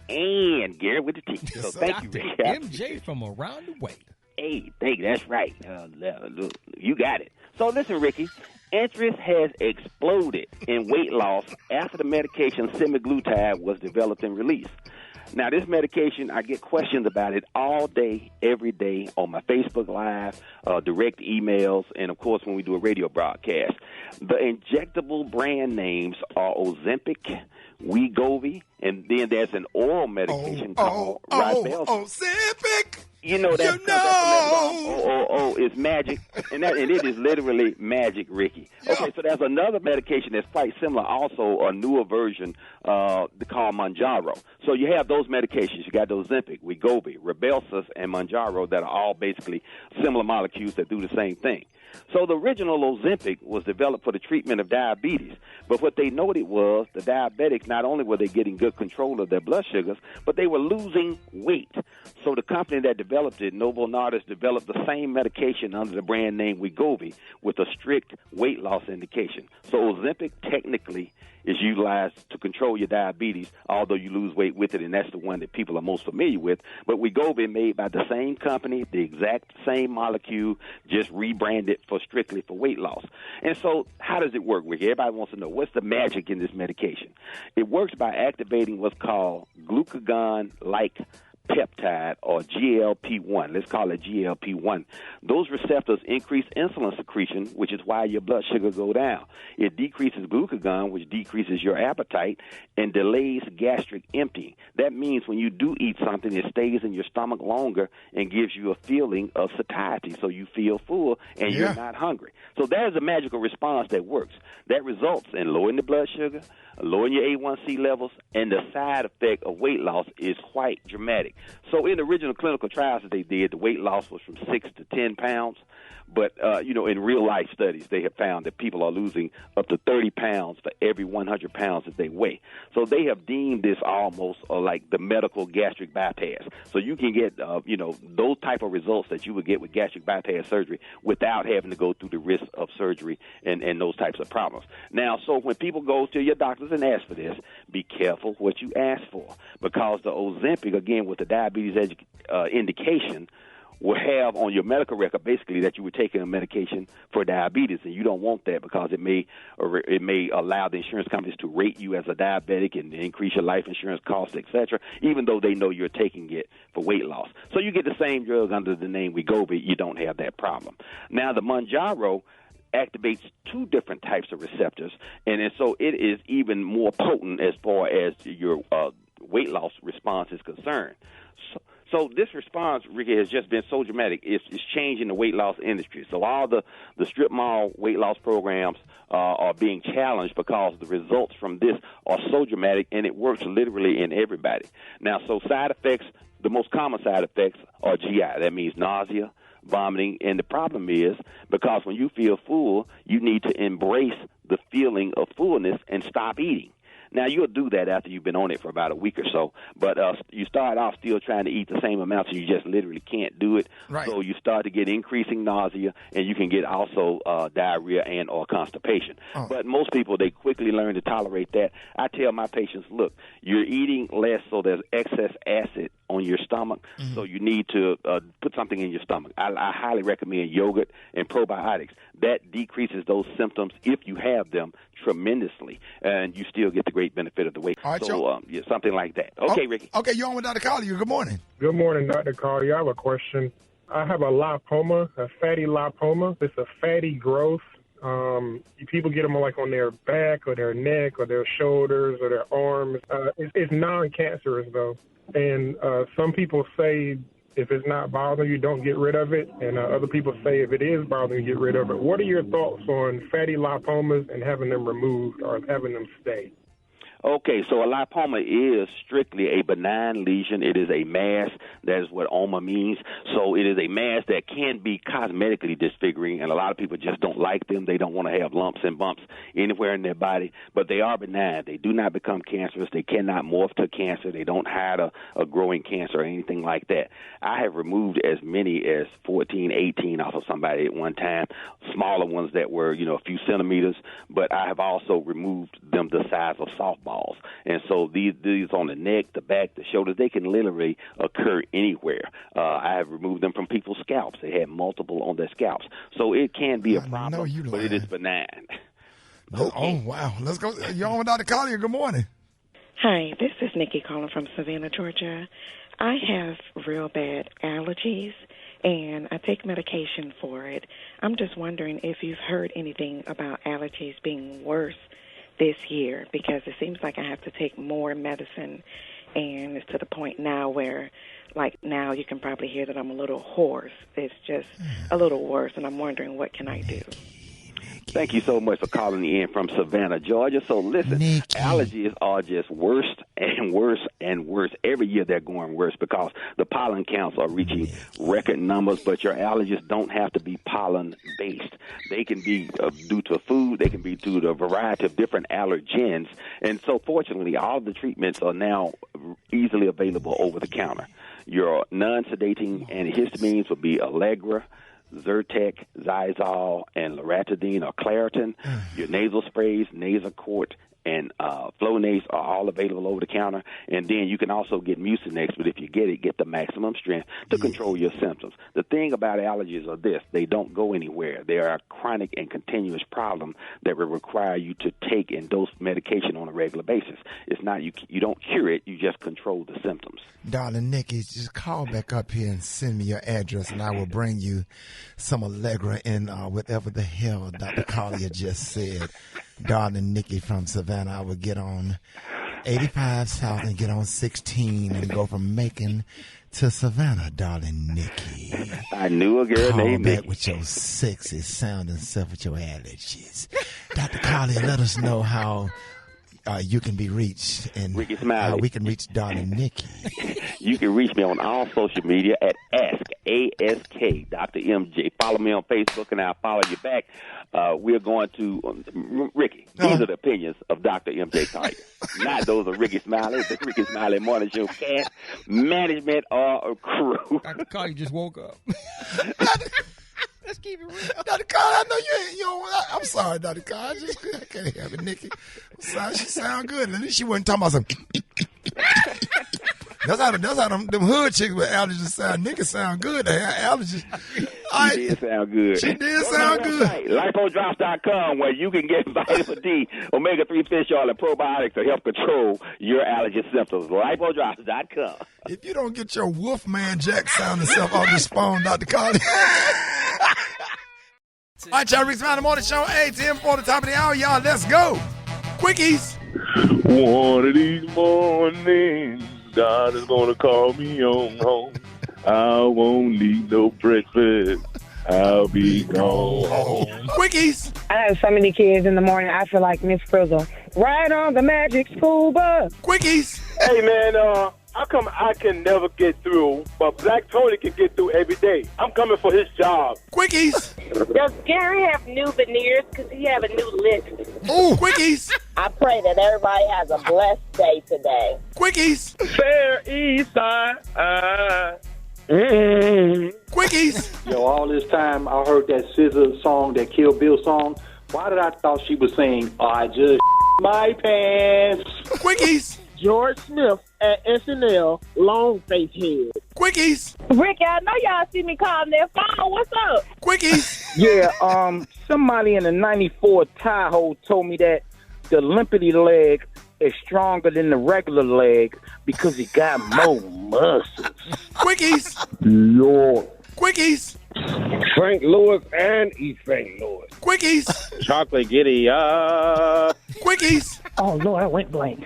and Gary with the T. So thank you, Ricky. MJ from around the way. Hey, that's right. You got it. So listen, Ricky, interest has exploded in weight loss after the medication semaglutide was developed and released. Now, this medication, I get questions about it all day, every day on my Facebook Live, direct emails, and, of course, when we do a radio broadcast. The injectable brand names are Ozempic, Wegovy, and then there's an oral medication called Rybelsus. Ozempic! You know that's it's magic, and it is literally magic, Ricky. Okay, so there's another medication that's quite similar, also a newer version called Mounjaro. So you have those medications. You got Ozempic, Wegovy, Rybelsus, and Mounjaro that are all basically similar molecules that do the same thing. So the original Ozempic was developed for the treatment of diabetes, but what they noted was the diabetics, not only were they getting good control of their blood sugars, but they were losing weight. So the company that developed it, Novo Nordisk, developed the same medication under the brand name Wegovy with a strict weight loss indication. So Ozempic technically is utilized to control your diabetes, although you lose weight with it, and that's the one that people are most familiar with. But Wegovy, made by the same company, the exact same molecule, just rebranded for strictly for weight loss. And so how does it work, Rick? Everybody wants to know, what's the magic in this medication? It works by activating what's called glucagon-like peptide, or GLP-1. Let's call it GLP-1. Those receptors increase insulin secretion, which is why your blood sugar go down. It decreases glucagon, which decreases your appetite and delays gastric emptying. That means when you do eat something, it stays in your stomach longer and gives you a feeling of satiety, so you feel full and you're not hungry. So there's a magical response that works. That results in lowering the blood sugar, lowering your A1C levels, and the side effect of weight loss is quite dramatic. So in the original clinical trials that they did, the weight loss was from 6 to 10 pounds. But, in real-life studies, they have found that people are losing up to 30 pounds for every 100 pounds that they weigh. So they have deemed this almost like the medical gastric bypass. So you can get, those type of results that you would get with gastric bypass surgery without having to go through the risk of surgery and those types of problems. Now, so when people go to your doctors and ask for this, be careful what you ask for, because the Ozempic, again, with the diabetes indication, will have on your medical record basically that you were taking a medication for diabetes, and you don't want that because it may allow the insurance companies to rate you as a diabetic and increase your life insurance costs, etc., even though they know you're taking it for weight loss. So you get the same drug under the name Wegovy, you don't have that problem. Now, the Mounjaro activates two different types of receptors, and so it is even more potent as far as your weight loss response is concerned. So this response, Ricky, has just been so dramatic. It's changing the weight loss industry. So all the strip mall weight loss programs are being challenged because the results from this are so dramatic, and it works literally in everybody. Now, so side effects, the most common side effects are GI. That means nausea, vomiting, and the problem is because when you feel full, you need to embrace the feeling of fullness and stop eating. Now, you'll do that after you've been on it for about a week or so, but you start off still trying to eat the same amount, so you just literally can't do it. Right. So you start to get increasing nausea, and you can get also diarrhea and or constipation. But most people, they quickly learn to tolerate that. I tell my patients, look, you're eating less, so there's excess acid on your stomach, so you need to put something in your stomach. I highly recommend yogurt and probiotics. That decreases those symptoms, if you have them, tremendously, and you still get the great benefit of the weight. All right, so, something like that. Okay, Ricky. Okay, you're on with Dr. Collier. Good morning. Good morning, Dr. Collier. I have a question. I have a lipoma, a fatty lipoma. It's a fatty growth. People get them like on their back or their neck or their shoulders or their arms. It's non-cancerous, though. And some people say if it's not bothering you, don't get rid of it. And other people say if it is bothering you, get rid of it. What are your thoughts on fatty lipomas and having them removed or having them stay? Okay, so a lipoma is strictly a benign lesion. It is a mass. That is what OMA means. So it is a mass that can be cosmetically disfiguring, and a lot of people just don't like them. They don't want to have lumps and bumps anywhere in their body, but they are benign. They do not become cancerous. They cannot morph to cancer. They don't hide a growing cancer or anything like that. I have removed as many as 14, 18 off of somebody at one time, smaller ones that were, a few centimeters, but I have also removed them the size of softballs. And so these on the neck, the back, the shoulders, they can literally occur anywhere. I have removed them from people's scalps. They had multiple on their scalps. So it can be a problem, but it is benign. Okay. Oh, wow. Let's go. You're on with Dr. Collier. Good morning. Hi, this is Nikki calling from Savannah, Georgia. I have real bad allergies, and I take medication for it. I'm just wondering if you've heard anything about allergies being worse this year, because it seems like I have to take more medicine, and it's to the point now where, now you can probably hear that I'm a little hoarse. It's just a little worse, and I'm wondering what can I do. Thank you so much for calling in from Savannah, Georgia. So listen, allergies are just worse and worse and worse. Every year they're going worse because the pollen counts are reaching record numbers, but your allergies don't have to be pollen-based. They can be due to food. They can be due to a variety of different allergens. And so fortunately, all the treatments are now easily available over the counter. Your non-sedating antihistamines would be Allegra, Zyrtec, Zylol, and Loratadine or Claritin. Your nasal sprays, Nasacort, and Flonase are all available over the counter. And then you can also get Mucinex, but if you get the maximum strength to control your symptoms. The thing about allergies are this: they don't go anywhere. They are a chronic and continuous problem that will require you to take and dose medication on a regular basis. It's not you don't cure it, you just control the symptoms. Darling Nikki, just call back up here and send me your address, and I will bring you some Allegra and whatever the hell Dr. Collier just said. Darling Nikki from Savannah, I would get on 85 South and get on 16 and go from Macon to Savannah, darling Nikki. I knew a girl named Nikki. Call back with your sexy sounding self with your allergies. Dr. Collier, let us know how you can be reached and Rickey Smiley. How we can reach darling Nikki. You can reach me on all social media at ASK Dr. MJ. Follow me on Facebook and I'll follow you back. We're going to, Ricky, these are the opinions of Dr. MJ Collier. Not those of Rickey Smiley, the Rickey Smiley Morning Show cast, management, or crew. Dr. Collier just woke up. Let's keep it real. Dr. Collier, I know you don't. I'm sorry, Dr. Collier. I can't have it, Nikki. I'm sorry, she sound good. At least she wasn't talking about some. That's how them hood chicks with allergies sound. Nikki sound good. They have allergies. She did sound good. She did sound good. LipoDrops.com, where you can get vitamin D, omega-3 fish oil, and probiotics to help control your allergy symptoms. LipoDrops.com. If you don't get your Wolfman Jack sounding self off this phone, Dr. Collier. All right, y'all, Rickey Smiley Morning Show, 8:10 for the top of the hour. Y'all, let's go. Quickies. One of these mornings, God is going to call me on home. I won't need no breakfast. I'll be gone. Quickies. I have so many kids in the morning, I feel like Miss Frizzle. Right on the magic school bus. Quickies. Hey, man, how come I can never get through, but Black Tony can get through every day? I'm coming for his job. Quickies. Does Gary have new veneers? Because he have a new list. Ooh, quickies. I pray that everybody has a blessed day today. Quickies. Fair East Side. Quickies. Yo, all this time I heard that SZA song, that Kill Bill song. Why did I thought she was saying, I just my pants? Quickies. George Smith at SNL, long face head. Quickies. Ricky, I know y'all see me calling their phone. What's up? Quickies. Yeah, somebody in a 94 Tahoe told me that the limpity leg is stronger than the regular leg because it got more muscles. Quickies. Lord. Quickies. Frank Lewis and East Frank Lewis. Quickies. Chocolate giddy up. Quickies. Oh, Lord, I went blank.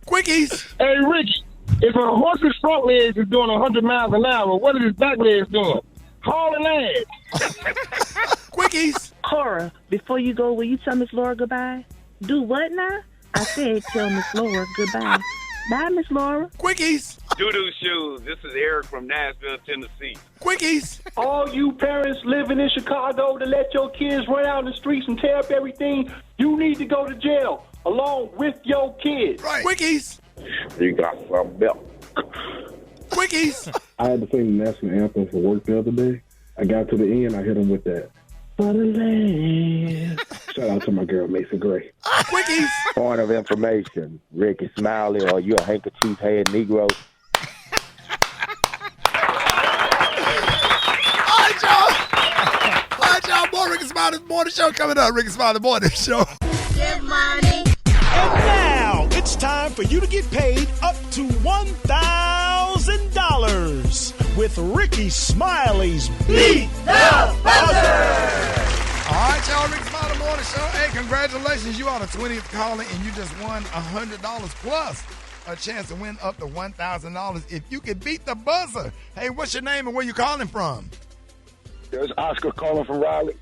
Quickies. Hey, Ricky, if a horse's front legs is doing 100 miles an hour, what are his back legs doing? Hauling ass. Quickies. Cora, before you go, will you tell Miss Laura goodbye? Do what now? I said tell Miss Laura goodbye. Bye, Miss Laura. Quickies. Doo-doo shoes. This is Eric from Nashville, Tennessee. Quickies. All you parents living in Chicago to let your kids run out in the streets and tear up everything, you need to go to jail along with your kids. Right. Quickies. You got some milk. Quickies. I had to sing the national anthem for work the other day. I got to the end, I hit him with that. For the land. Shout out to my girl, Mason Gray. Quickies. Point of information, Rickey Smiley, or you a handkerchief head Negro? All right, y'all. More Rickey Smiley Morning Show coming up. Rickey Smiley Morning Show. Good morning. And now it's time for you to get paid up to $1,000 with Rickey Smiley's Beat the Buzzer. All right, y'all. Rickey Smiley Morning Show. Hey, congratulations. You are the 20th caller, and you just won $100 plus a chance to win up to $1,000 if you could beat the buzzer. Hey, what's your name and where you calling from? There's Oscar calling from Raleigh.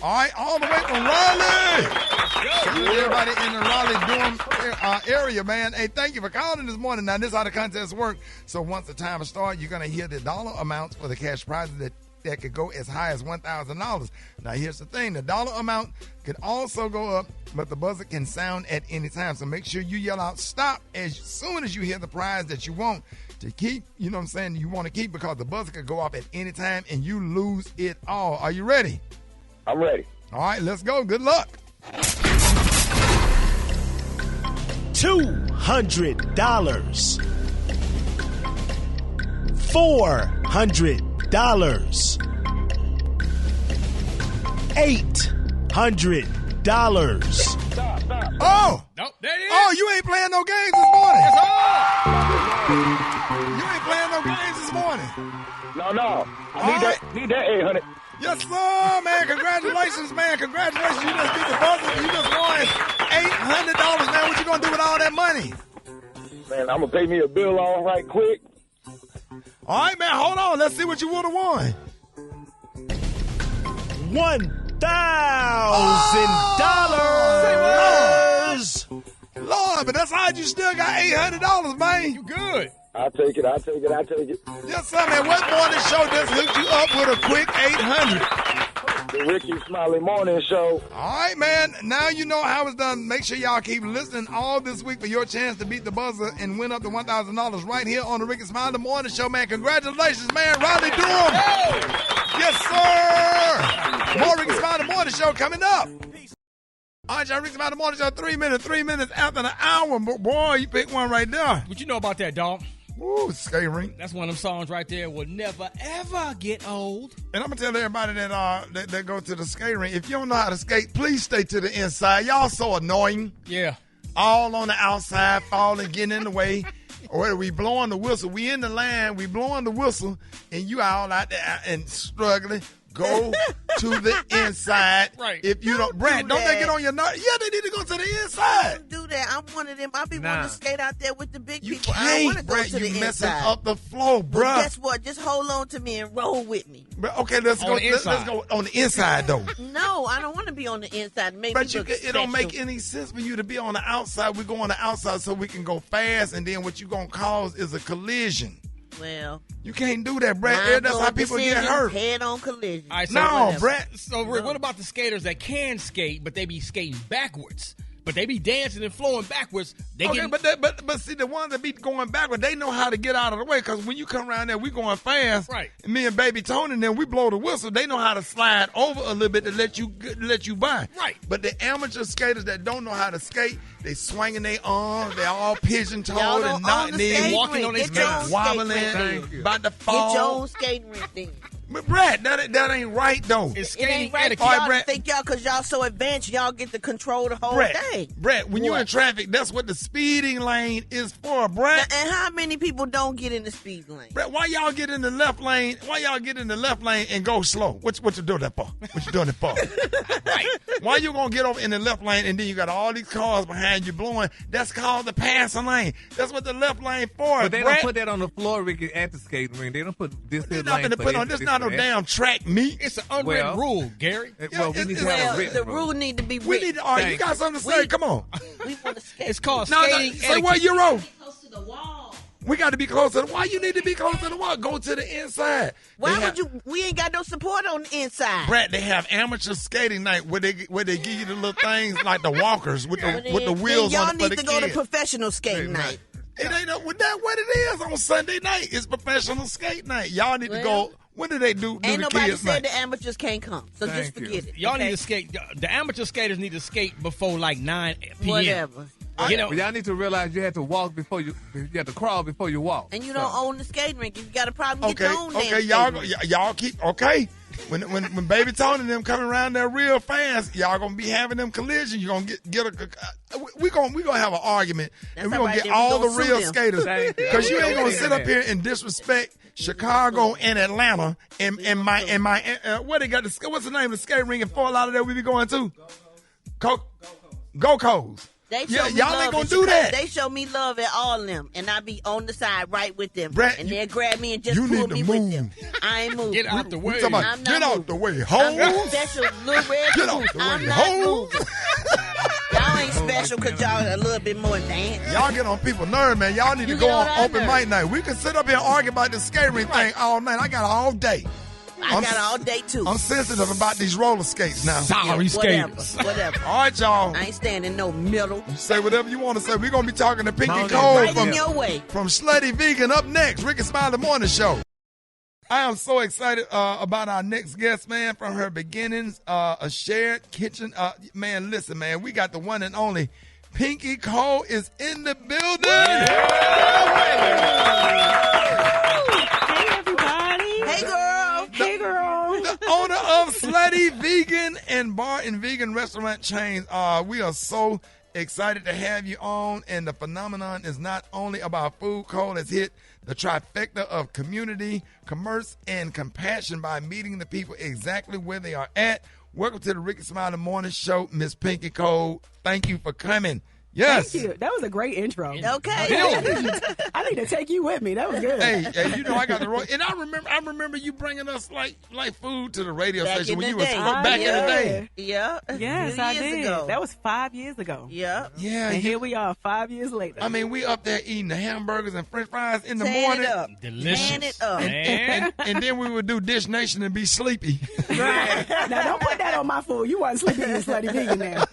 All right, all the way from Raleigh. Everybody in the Raleigh-Durham area, man. Hey, thank you for calling this morning. Now, this is how the contest works. So once the timer starts, you're going to hear the dollar amounts for the cash prizes that could go as high as $1,000. Now, here's the thing. The dollar amount could also go up, but the buzzer can sound at any time. So make sure you yell out, stop, as soon as you hear the prize that you want to keep. You know what I'm saying? You want to keep because the buzzer could go off at any time and you lose it all. Are you ready? I'm ready. All right, let's go. Good luck. $200. $400. $800. Oh! Nope, there it is. Oh, you ain't playing no games this morning. That's all. You ain't playing no games this morning. No. I need that 800. Yes, sir, man. Congratulations, man. Congratulations. You just beat the buzzer. You just won $800, man. What you going to do with all that money? Man, I'm going to pay me a bill off right quick. All right, man. Hold on. Let's see what you would have won. $1,000. Lord, but that's all. You still got $800, man. You good. I'll take it. Yes, sir, man. What morning show just hooked you up with a quick 800? The Rickey Smiley Morning Show. All right, man. Now you know how it's done. Make sure y'all keep listening all this week for your chance to beat the buzzer and win up to $1,000 right here on the Rickey Smiley Morning Show, man. Congratulations, man. Raleigh Durham. Yes, sir. More Rickey Smiley Morning Show coming up. All right, y'all. Rickey Smiley Morning Show, 3 minutes after the hour. Boy, you picked one right there. What you know about that, dog? Ooh, skate rink. That's one of them songs right there. Will never ever get old. And I'm gonna tell everybody that go to the skate rink, if you don't know how to skate, please stay to the inside. Y'all so annoying. Yeah. All on the outside, falling, getting in the way. Or we blowing the whistle. We in the line, we blowing the whistle, and you all out there and struggling. Go to the inside. Right. If you don't, Brad, don't they get on your nerves? Yeah, they need to go to the inside. Don't do that. I'm one of them. I be wanting to skate out there with the big people. I don't Hey, want to go Brad, to the you messing inside. up the flow, bruh. But guess what? Just hold on to me and roll with me. Okay, let's On go. the Let's inside. go on the inside though. No, I don't want to be on the inside. Maybe But it don't make any sense for you to be on the outside. We go on the outside so we can go fast, and then what you gonna cause is a collision. Well, you can't do that, Brad. That's how people get hurt. Head-on collision. All right, so No, Brad. So, Rick, what about the skaters that can skate, but they be skating backwards? But they be dancing and flowing backwards. But see, the ones that be going backward, they know how to get out of the way. Because when you come around there, we going fast. Right. And me and Baby Tony and then we blow the whistle. They know how to slide over a little bit to let you by. Right. But the amateur skaters that don't know how to skate, they swinging their arms. They all pigeon-toed and not They walking on their skates, wobbling, about to fall. Get your own skating rink then. But Brad, that ain't right though. It's It ain't right. All right, Y'all Brad. think y'all, because y'all so advanced, y'all get to control the whole thing. Brad, when you in traffic, that's what the speeding lane is for, Brad. And how many people don't get in the speed lane? Brad, why y'all get in the left lane? Why y'all get in the left lane and go slow? What you doing that for? What you doing it for? Right. Why you gonna get over in the left lane and then you got all these cars behind you blowing? That's called the passing lane. That's what the left lane for. But they Brad. don't put that on the floor, Ricky, at the skating ring. They don't put this here They're not lane gonna for put on. this This not got no damn track meet. It's an unwritten rule, Gary. We need to have a written the rule need to be written. We need to, all right, you got something to say? Come on. We want to skate. It's called No, skating. say what, Euro? Close to the wall. We got to be close to the wall. You need to be close to the wall. Go to the inside. Why would you? We ain't got no support on the inside. Brad, they have amateur skating night where they give you the little things like the walkers with the wheels y'all on it for need the to go to kids. professional skating night. It ain't what it is on Sunday night. It's professional skate night. Y'all need to go. When do they do Ain't the nobody kids said night? the amateurs can't come, so just forget it. Y'all need to skate. The amateur skaters need to skate before like 9 p.m. Whatever. You know, y'all need to realize you had to walk before you had to crawl before you walk. And you don't own the skating rink. If you got a problem, get Okay, your own okay, y'all keep okay. When Baby Tony and them coming around there real fast, y'all gonna be having them collisions. You gonna get a. We gonna have an argument, and we gonna get all the real skaters because you ain't gonna sit up here and disrespect Chicago and Atlanta and my what they got what's the name of the skate ring in Fort Lauderdale we be going to? Go-Co's. Y'all ain't gonna do that. They show me love at all of them, and I be on the side right with them. Brett, and they'll grab me and just you pull need to me move. with them. I ain't moving. Get out the way. Get out the way, ho. I'm special, little red. Get out the I'm way, not ho. moving. Y'all ain't special because y'all a little bit more advanced. Y'all get on people's nerves, man. Y'all need to You go get on on our open nerves. mic night. We can sit up here and argue about this skate ring thing all night. I got all day. I got all day too. I'm sensitive about these roller skates now. Sorry, skaters. Whatever. All right, y'all. I ain't standing no middle. You say whatever you want to say. We're going to be talking to Pinky Right Cole in your way. from Slutty Vegan. Up next, Rickey Smiley Morning Show. I am so excited about our next guest, man, from her beginnings, a shared kitchen. Man, listen, man, we got the one and only Pinky Cole is in the building. Hey, girl. Hey, girl. The owner of Slutty Vegan and Bar and Vegan restaurant chains. We are so excited to have you on. And the phenomenon is not only about food. Cole has hit the trifecta of community, commerce, and compassion by meeting the people exactly where they are at. Welcome to the Rickey Smiley Morning Show, Miss Pinky Cole. Thank you for coming. Yes. Thank you. That was a great intro. Okay. I need to take you with me. That was good. Hey, you know I got the roll. And I remember you bringing us like food to the radio station when you was back in the day. Yeah. Yes, I did. Ago. That was 5 years ago. Yeah. Yeah. And here we are 5 years later. I mean, we up there eating the hamburgers and french fries in the Tearing morning. it up. Delicious. Tearing it up. And then we would do Dish Nation and be sleepy. Right. Now, don't put that on my food. You wasn't sleeping in Slutty Vegan now.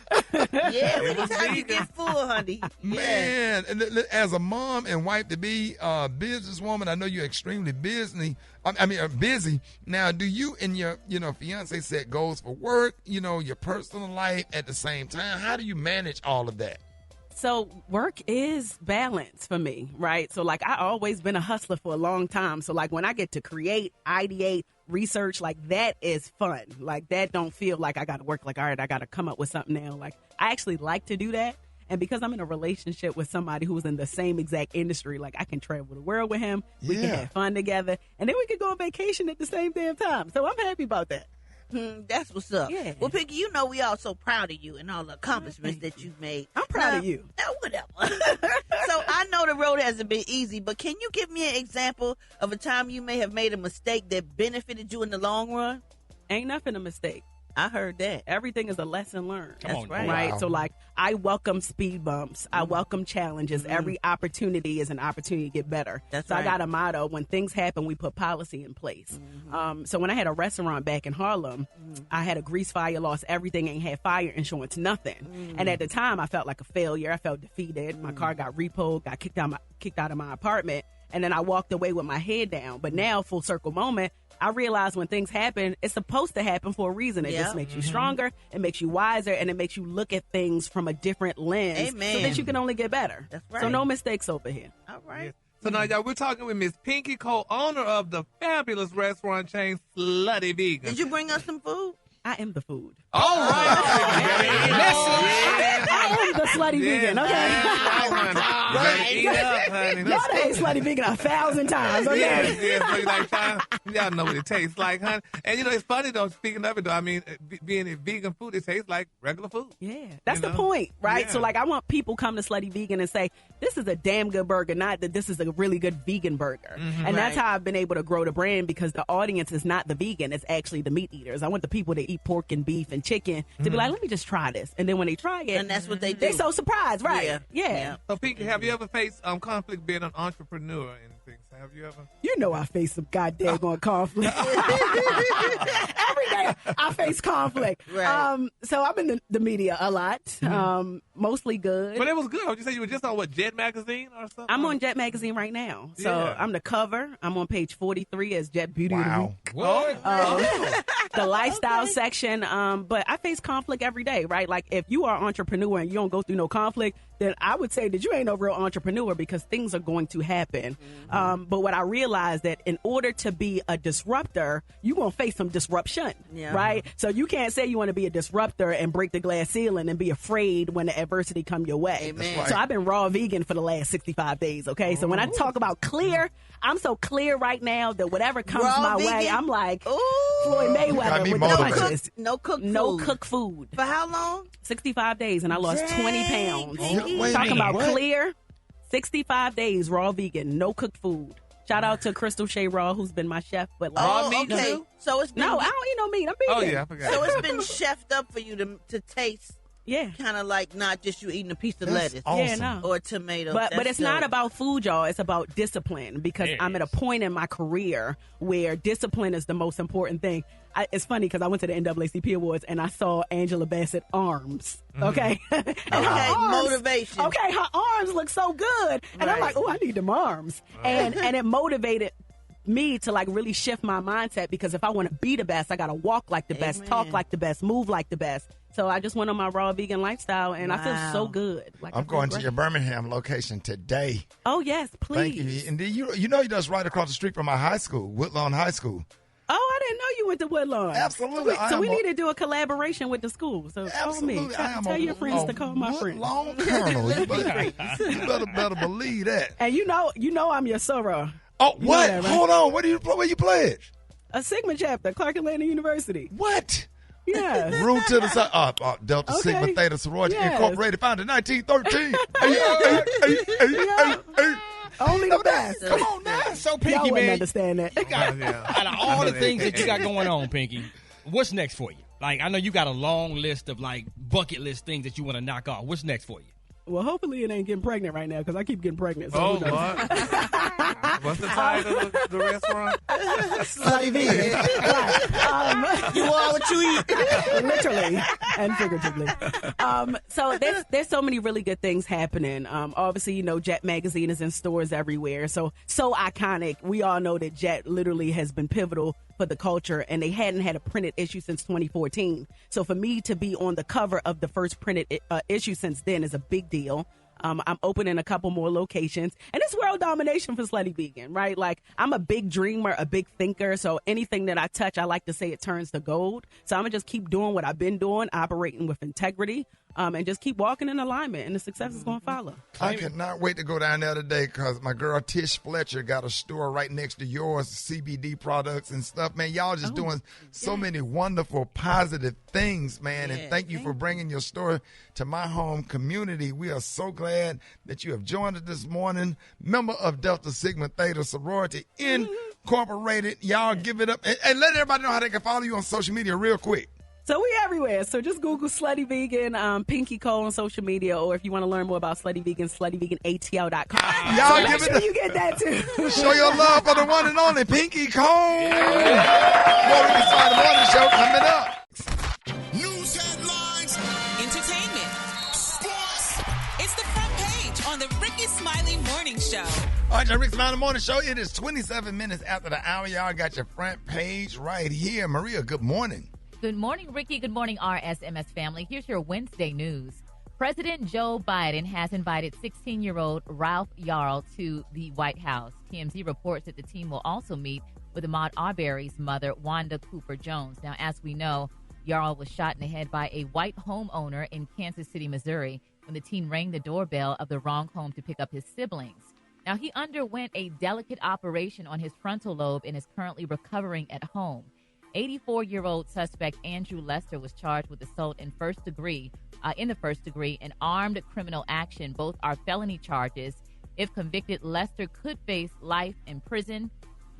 Yeah, anytime you get full, honey. Man, and as a mom and wife to be, businesswoman, I know you're extremely busy. Busy. Now, do you and your, fiance set goals for work, your personal life at the same time? How do you manage all of that? So work is balance for me, right? So like I always been a hustler for a long time. So like when I get to create, ideate, research, like that is fun. Like that don't feel like I got to work like, all right, I got to come up with something now. Like I actually like to do that. And because I'm in a relationship with somebody who's in the same exact industry, like I can travel the world with him. We can have fun together. And then we can go on vacation at the same damn time. So I'm happy about that. That's what's up. Yeah. Well, Pinky, we all so proud of you and all the accomplishments that you've made. I'm proud of you. Whatever. So I know the road hasn't been easy, but can you give me an example of a time you may have made a mistake that benefited you in the long run? Ain't nothing a mistake. I heard that. Everything is a lesson learned. That's right. Right. Wow. So like I welcome speed bumps. I welcome challenges. Every opportunity is an opportunity to get better. That's so right. I got a motto: when things happen, we put policy in place. So when I had a restaurant back in Harlem, I had a grease fire, lost everything, ain't had fire insurance, nothing. And at the time, I felt like a failure. I felt defeated. My car got repoed, got kicked out of my apartment. And then I walked away with my head down. But now, full circle moment, I realize when things happen, it's supposed to happen for a reason. It just makes you stronger, it makes you wiser, and it makes you look at things from a different lens so that you can only get better. That's right. So no mistakes over here. All right. So now, y'all, we're talking with Miss Pinky Cole, owner of the fabulous restaurant chain Slutty Vegan. Did you bring us some food? I am the food. All right. I am the Slutty Vegan, okay? Eat up, honey. Y'all done ate Slutty Vegan 1,000 times, okay? Yes, like time. Y'all know what it tastes like, honey. And, it's funny, though, speaking of it, though, I mean, being a vegan food, it tastes like regular food. Yeah, that's the point, right? Yeah. So, I want people come to Slutty Vegan and say, this is a damn good burger, not that this is a really good vegan burger. Mm-hmm. And that's how I've been able to grow the brand, because the audience is not the vegan, it's actually the meat eaters. I want the people that eat pork and beef and chicken to be like, let me just try this. And then when they try it, And that's what they do. they're so surprised, right? Yeah. So, Pinky, have you ever faced conflict being an entrepreneur and things? Have you ever? You know I face some goddamn conflict. Every day I face conflict. Right. So I'm in the media a lot, mostly good. But it was good. You say you were just on, Jet Magazine or something? I'm on Jet Magazine right now. So I'm the cover. I'm on page 43 as Jet Beauty of the Week. What? The lifestyle section. But I face conflict every day, right? Like, if you are an entrepreneur and you don't go through no conflict, then I would say that you ain't no real entrepreneur, because things are going to happen. But what I realized that in order to be a disruptor, you're going to face some disruption, right? So you can't say you want to be a disruptor and break the glass ceiling and be afraid when the adversity come your way. Amen. So I've been raw vegan for the last 65 days, okay? So when I talk about clear, I'm so clear right now that whatever comes Raw my vegan? way, I'm like Floyd Mayweather with the punches. No cooked No food. cooked food. For how long? 65 days, and I lost 20 pounds. Wait a Talking minute, about what? clear, 65 days raw vegan, no cooked food. Shout out to Crystal Shea Raw, who's been my chef. But Raw meat okay. too? So it's been, no, I don't eat no meat. I'm Oh, vegan. yeah, I forgot. So it's been chefed up for you to taste. Yeah. Kind of like not just you eating a piece of That's lettuce. awesome. Yeah, no. Or a tomato. But That's it's not dope. about food, y'all. It's about discipline, because I'm at a point in my career where discipline is the most important thing. It's funny because I went to the NAACP Awards and I saw Angela Bassett arms. Okay. Okay, motivation. Okay, her arms look so good. And I'm Right. like, oh, I need them arms. And it motivated me to really shift my mindset, because if I want to be the best, I got to walk like the best, talk like the best, move like the best. So I just went on my raw vegan lifestyle, and I feel so good. I I'm feel going to great. your Birmingham location today. Oh, yes, please. Thank you. And you know you're just right across the street from my high school, Woodlawn High School. Oh, I didn't know you went to Woodlawn. Absolutely. So we need to do a collaboration with the school. So call me. Absolutely. I am Tell a- your friends a to call my friends. Woodlawn Colonel. You better believe that. And you know I'm your soror. Oh, You know what? that, right? Hold on. Where you pledge? A Sigma chapter, Clark Atlanta University. What? Yeah. Root to the side. Delta Okay. Sigma Theta Sorority Yes. Incorporated, founded in 1913. Only the best. Come on now. So, Y'all Pinky, wouldn't man, understand that. out of all the things that you got going on, Pinky, what's next for you? Like, I know you got a long list of, bucket list things that you want to knock off. What's next for you? Well, hopefully it ain't getting pregnant right now, because I keep getting pregnant. So Oh, who knows? what? What's the title of the restaurant? Slutty vegan. Right. You are what you eat. Literally and figuratively. So there's so many really good things happening. Obviously, Jet Magazine is in stores everywhere. So iconic. We all know that Jet literally has been pivotal for the culture, and they hadn't had a printed issue since 2014. So for me to be on the cover of the first printed issue since then is a big deal. I'm opening a couple more locations, and it's world domination for Slutty Vegan, right? Like, I'm a big dreamer, a big thinker, so anything that I touch, I like to say it turns to gold. So I'm going to just keep doing what I've been doing, operating with integrity, and just keep walking in alignment, and the success is going to follow. I cannot wait to go down there today, because my girl Tish Fletcher got a store right next to yours, CBD products and stuff. Man, y'all just doing so many wonderful, positive things, man. And thank you for bringing your store to my home community. We are so glad that you have joined us this morning. Member of Delta Sigma Theta Sorority Incorporated. Y'all give it up. And let everybody know how they can follow you on social media real quick. So we everywhere. So just Google Slutty Vegan, Pinky Cole on social media, or if you want to learn more about Slutty Vegan, sluttyveganatl.com. Y'all so give make it sure the- you get that too. Show your love for the one and only Pinky Cole. More Rickey Smiley Morning Show coming up. News headlines, entertainment, sports. It's the front page on the Rickey Smiley Morning Show. All right, the Rickey Smiley Morning Show. It is 27 minutes after the hour. Y'all got your front page right here. Maria, good morning. Good morning, Ricky. Good morning, RSMS family. Here's your Wednesday news. President Joe Biden has invited 16-year-old Ralph Yarl to the White House. TMZ reports that the team will also meet with Ahmaud Arbery's mother, Wanda Cooper Jones. Now, as we know, Yarl was shot in the head by a white homeowner in Kansas City, Missouri, when the teen rang the doorbell of the wrong home to pick up his siblings. Now, he underwent a delicate operation on his frontal lobe and is currently recovering at home. 84-year-old suspect Andrew Lester was charged with assault in the first degree and armed criminal action. Both are felony charges. If convicted, Lester could face life in prison.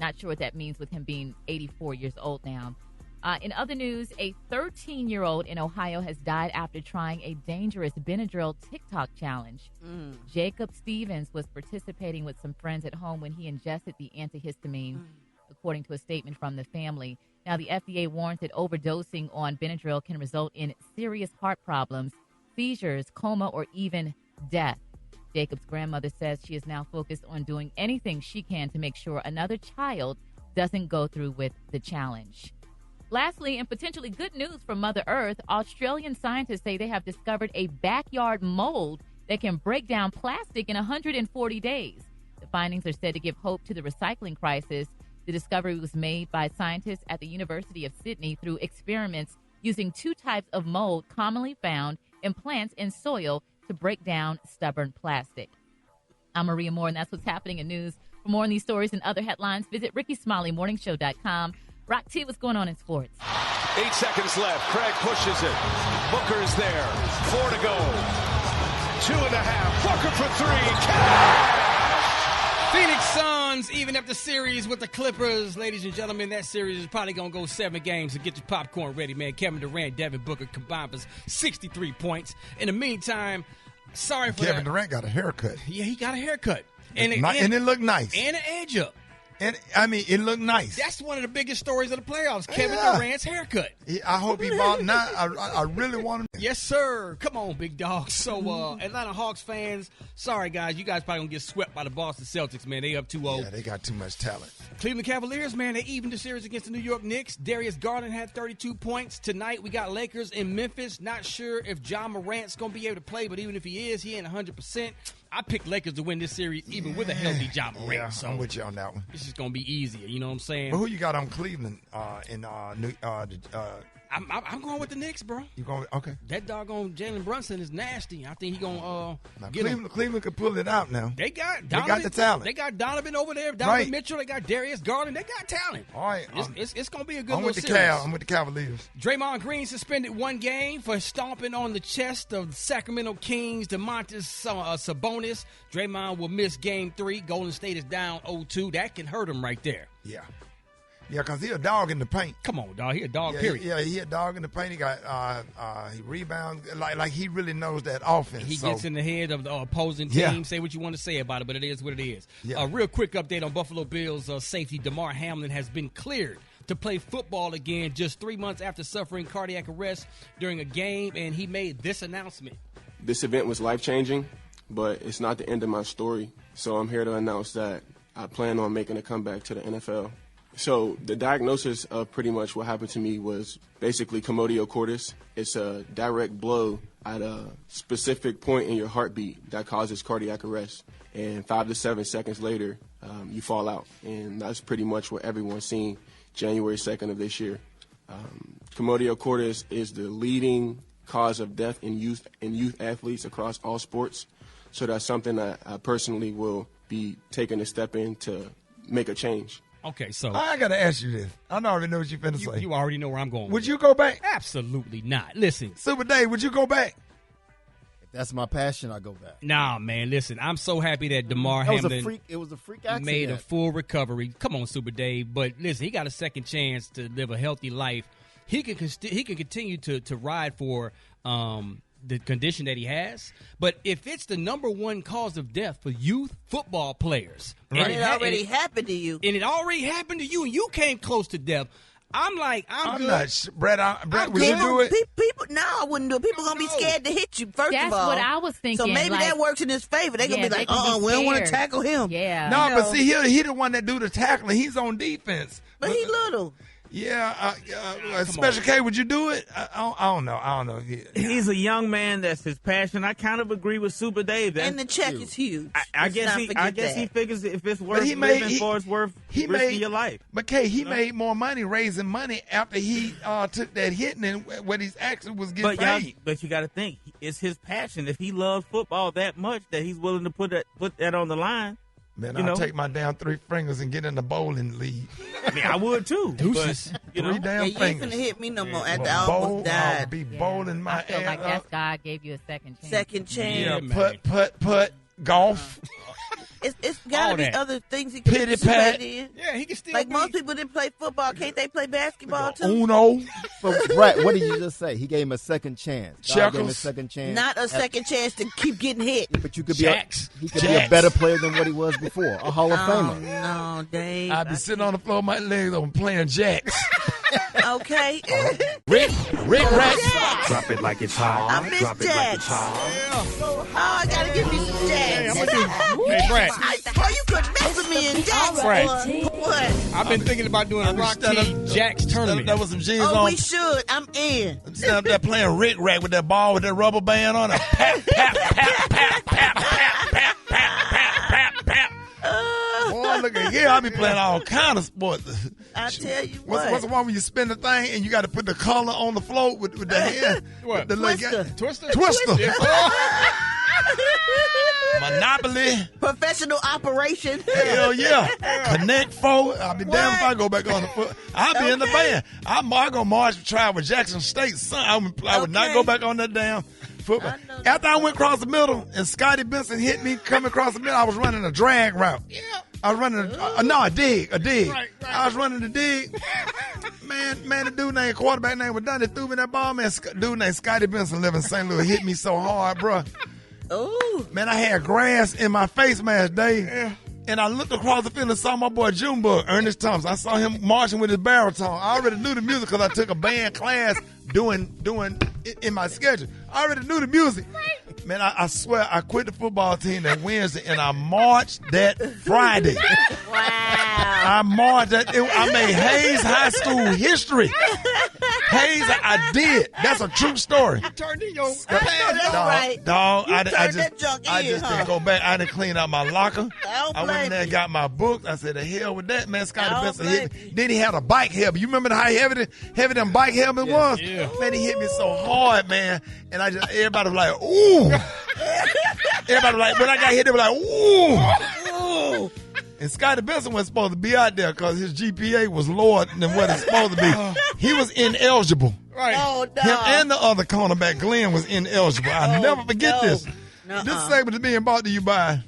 Not sure what that means with him being 84 years old now. In other news, a 13-year-old in Ohio has died after trying a dangerous Benadryl TikTok challenge. Jacob Stevens was participating with some friends at home when he ingested the antihistamine, according to a statement from the family. Now, the FDA warns that overdosing on Benadryl can result in serious heart problems, seizures, coma, or even death. Jacob's grandmother says she is now focused on doing anything she can to make sure another child doesn't go through with the challenge. Lastly, and potentially good news for Mother Earth, Australian scientists say they have discovered a backyard mold that can break down plastic in 140 days. The findings are said to give hope to the recycling crisis. The discovery was made by scientists at the University of Sydney through experiments using two types of mold commonly found in plants and soil to break down stubborn plastic. I'm Maria Moore, and that's what's happening in news. For more on these stories and other headlines, visit RickeySmileyMorningShow.com. Rock T, what's going on in sports? 8 seconds left. Craig pushes it. Booker's there. 4 to go. 2.5. Booker for 3. Cash! Phoenix Suns even up the series with the Clippers. Ladies and gentlemen, that series is probably going to go 7 games. So get your popcorn ready, man. Kevin Durant, Devin Booker combined for 63 points. In the meantime, sorry for Kevin Durant got a haircut. Yeah, he got a haircut. And it looked nice. And an edge up. And I mean, it looked nice. That's one of the biggest stories of the playoffs. Kevin Durant's haircut. I hope he bought now. I really want him. Yes, sir. Come on, big dog. So, Atlanta Hawks fans, sorry, guys. You guys probably going to get swept by the Boston Celtics, man. They up 2-0. Yeah, they got too much talent. Cleveland Cavaliers, man, they evened the series against the New York Knicks. Darius Garland had 32 points. Tonight, we got Lakers in Memphis. Not sure if Ja Morant's going to be able to play, but even if he is, he ain't 100%. I picked Lakers to win this series, even with a healthy Ja Morant. Yeah, so I'm with you on that one. This is going to be easier, you know what I'm saying? But who you got on Cleveland I'm going with the Knicks, bro. You going? Okay. That doggone Jalen Brunson is nasty. I think he going to get Cleveland could pull it out now. They got the talent. They got Donovan over there, Donovan Mitchell. They got Darius Garland. They got talent. All right. It's going to be a good I'm little with series. I'm with the Cavaliers. Draymond Green suspended 1 game for stomping on the chest of Sacramento Kings Domantas Sabonis. Draymond will miss Game 3. Golden State is down 0-2. That can hurt him right there. Yeah. Yeah, because he a dog in the paint. Come on, dog. He a dog, yeah, period. He a dog in the paint. He got he rebounds. Like he really knows that offense. He gets in the head of the opposing team. Yeah. Say what you want to say about it, but it is what it is. Yeah. A real quick update on Buffalo Bills safety DeMar Hamlin has been cleared to play football again just 3 months after suffering cardiac arrest during a game, and he made this announcement. This event was life-changing, but it's not the end of my story. So I'm here to announce that I plan on making a comeback to the NFL. So the diagnosis of pretty much what happened to me was basically commodio cordis. It's a direct blow at a specific point in your heartbeat that causes cardiac arrest. And 5 to 7 seconds later, you fall out. And that's pretty much what everyone's seen January 2nd of this year. Commodio cordis is the leading cause of death in youth athletes across all sports. So that's something that I personally will be taking a step in to make a change. Okay, so I got to ask you this. I already know what you're finna say. You already know where I'm going. Would you go back? Absolutely not. Listen. Super Dave, would you go back? If that's my passion, I go back. Nah, man, listen. I'm so happy that DeMar Hamlin it was a freak accident. Made a full recovery. Come on, Super Dave. But listen, he got a second chance to live a healthy life. He can continue to ride for the condition that he has, but if it's the number 1 cause of death for youth football players, and it already happened to you, and you came close to death, I'm good. Not, Brett, would you do it? People, no, I wouldn't do it. People gonna be scared to hit you. First That's of all, what I was thinking. So maybe that works in his favor. They're gonna be like, we don't want to tackle him. Yeah. No, but see, he the one that do the tackling. He's on defense, but he little. Yeah, Special K, would you do it? I don't know. He's a young man. That's his passion. I kind of agree with Super Dave. And the check is huge. I guess he figures if it's worth living for, it's worth risking your life. But K, he made more money raising money after he took that hit and what he's actually was getting paid. But you got to think, it's his passion. If he loves football that much that he's willing to put that on the line. Man, You I'll know? take my damn 3 fingers and get in the bowling league. I mean, I would too. Deuces. But, you know, 3 damn Yeah, you ain't fingers. finna hit me no more after I I'll almost died. be bowling my I feel ass like up. that's God gave you a second chance. Second chance. Yeah, put, golf. It's got All to be that. other things he can Pity participate pat. in. Yeah, he can still Like be. most people didn't play football. Can't they play basketball too? Uno. But Brett, what did you just say? He gave him a second chance. God gave him a Checkers. second chance. Not a second chance to keep getting hit. But you could be Jacks. he could be a better player than what he was before. A Hall of Oh, Famer. no, Dave. I be sitting on the floor, my legs open, playing jacks. Okay. Rick Rack. Drop it like it's hot. I miss Drop it like it's Jacks. hot. Oh, I gotta give me some jacks. Hey, Brad. Oh, you could mess with me in jacks. Right. boy. What? I've been thinking about doing a Rock T Jacks tournament. That was some jeans Oh, on. we should. I'm in. Sitting up there playing Rick Rack with that ball with that rubber band on it. Pap, pap, pap, pap, pap, pap, pap, pap, pap, pap, pap. Boy, look at here. I be playing all kind of sports. I tell you What's what. the one when you spin the thing and you got to put the color on the floor with the hand? What? The little Twister. Twister. Monopoly. Professional operation. Hell yeah. Connect Four. I'll be damned if I go back on the foot. I'll be in the band. I'm going to march try with Jackson State. Son, I would not go back on that damn football. After I went across the middle and Scotty Benson hit me coming across the middle, I was running a drag route. Yeah. I was running a dig. Right. I was running the dig. Man, the dude named quarterback name was done. They threw me that ball, man. Dude named Scotty Benson living in St. Louis hit me so hard, bro. Ooh. Man, I had grass in my face mask, Dave. Yeah. And I looked across the field and saw my boy Junebug, Ernest Thompson. I saw him marching with his baritone. I already knew the music because I took a band class doing it in my schedule. I already knew the music. Man, I swear, I quit the football team that Wednesday, and I marched that Friday. Wow. I marched that. I made Hayes High School history. Hayes, I did. That's a true story. You turned in your I know that's right. Dog, You I turned just that junk in, didn't go back. I didn't clean out my locker. Don't I went in there and blame got my books. I said, the hell with that, man. Scotty Don't Benson blame hit me. Then he had a bike helmet. You remember how heavy them bike helmet was? Yeah. Man, he hit me so hard, man. And everybody was like, ooh. Everybody was like, when I got hit, they were like, ooh. And Scotty Benson wasn't supposed to be out there because his GPA was lower than what it's supposed to be. He was ineligible. Right. Oh, no. Him and the other cornerback, Glenn, was ineligible. I'll never forget this. Nuh-uh. This segment is being brought to you by...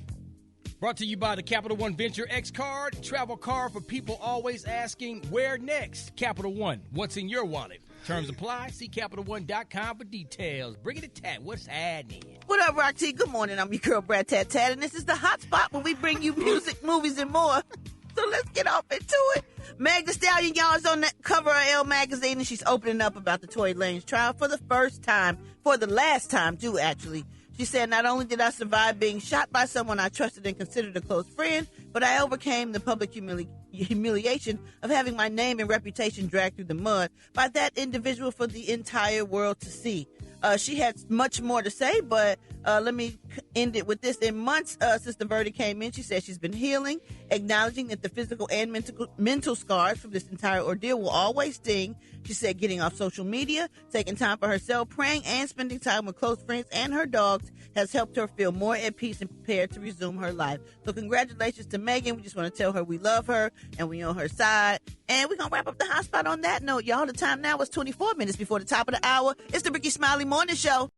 Brought to you by the Capital One Venture X card, travel card for people always asking, where next? Capital One, what's in your wallet? Terms apply. See CapitalOne.com for details. Bring it to Tat. What's happening? What up, Rock T? Good morning. I'm your girl, Brad Tat Tat, and this is the hot spot where we bring you music, movies, and more. So let's get off into it. Meg Thee Stallion, y'all, is on the cover of Elle magazine, and she's opening up about the Tory Lanez trial for the last time, too, actually. She said, not only did I survive being shot by someone I trusted and considered a close friend, but I overcame the public humiliation of having my name and reputation dragged through the mud by that individual for the entire world to see. She had much more to say, but let me end it with this. In months since the verdict came in, she said she's been healing, acknowledging that the physical and mental scars from this entire ordeal will always sting. She said getting off social media, taking time for herself, praying, and spending time with close friends and her dogs has helped her feel more at peace and prepared to resume her life. So congratulations to Megan. We just want to tell her we love her and we on her side. And we're going to wrap up the hot spot on that note, y'all. The time now is 24 minutes before the top of the hour. It's the Rickey Smiley Morning Show.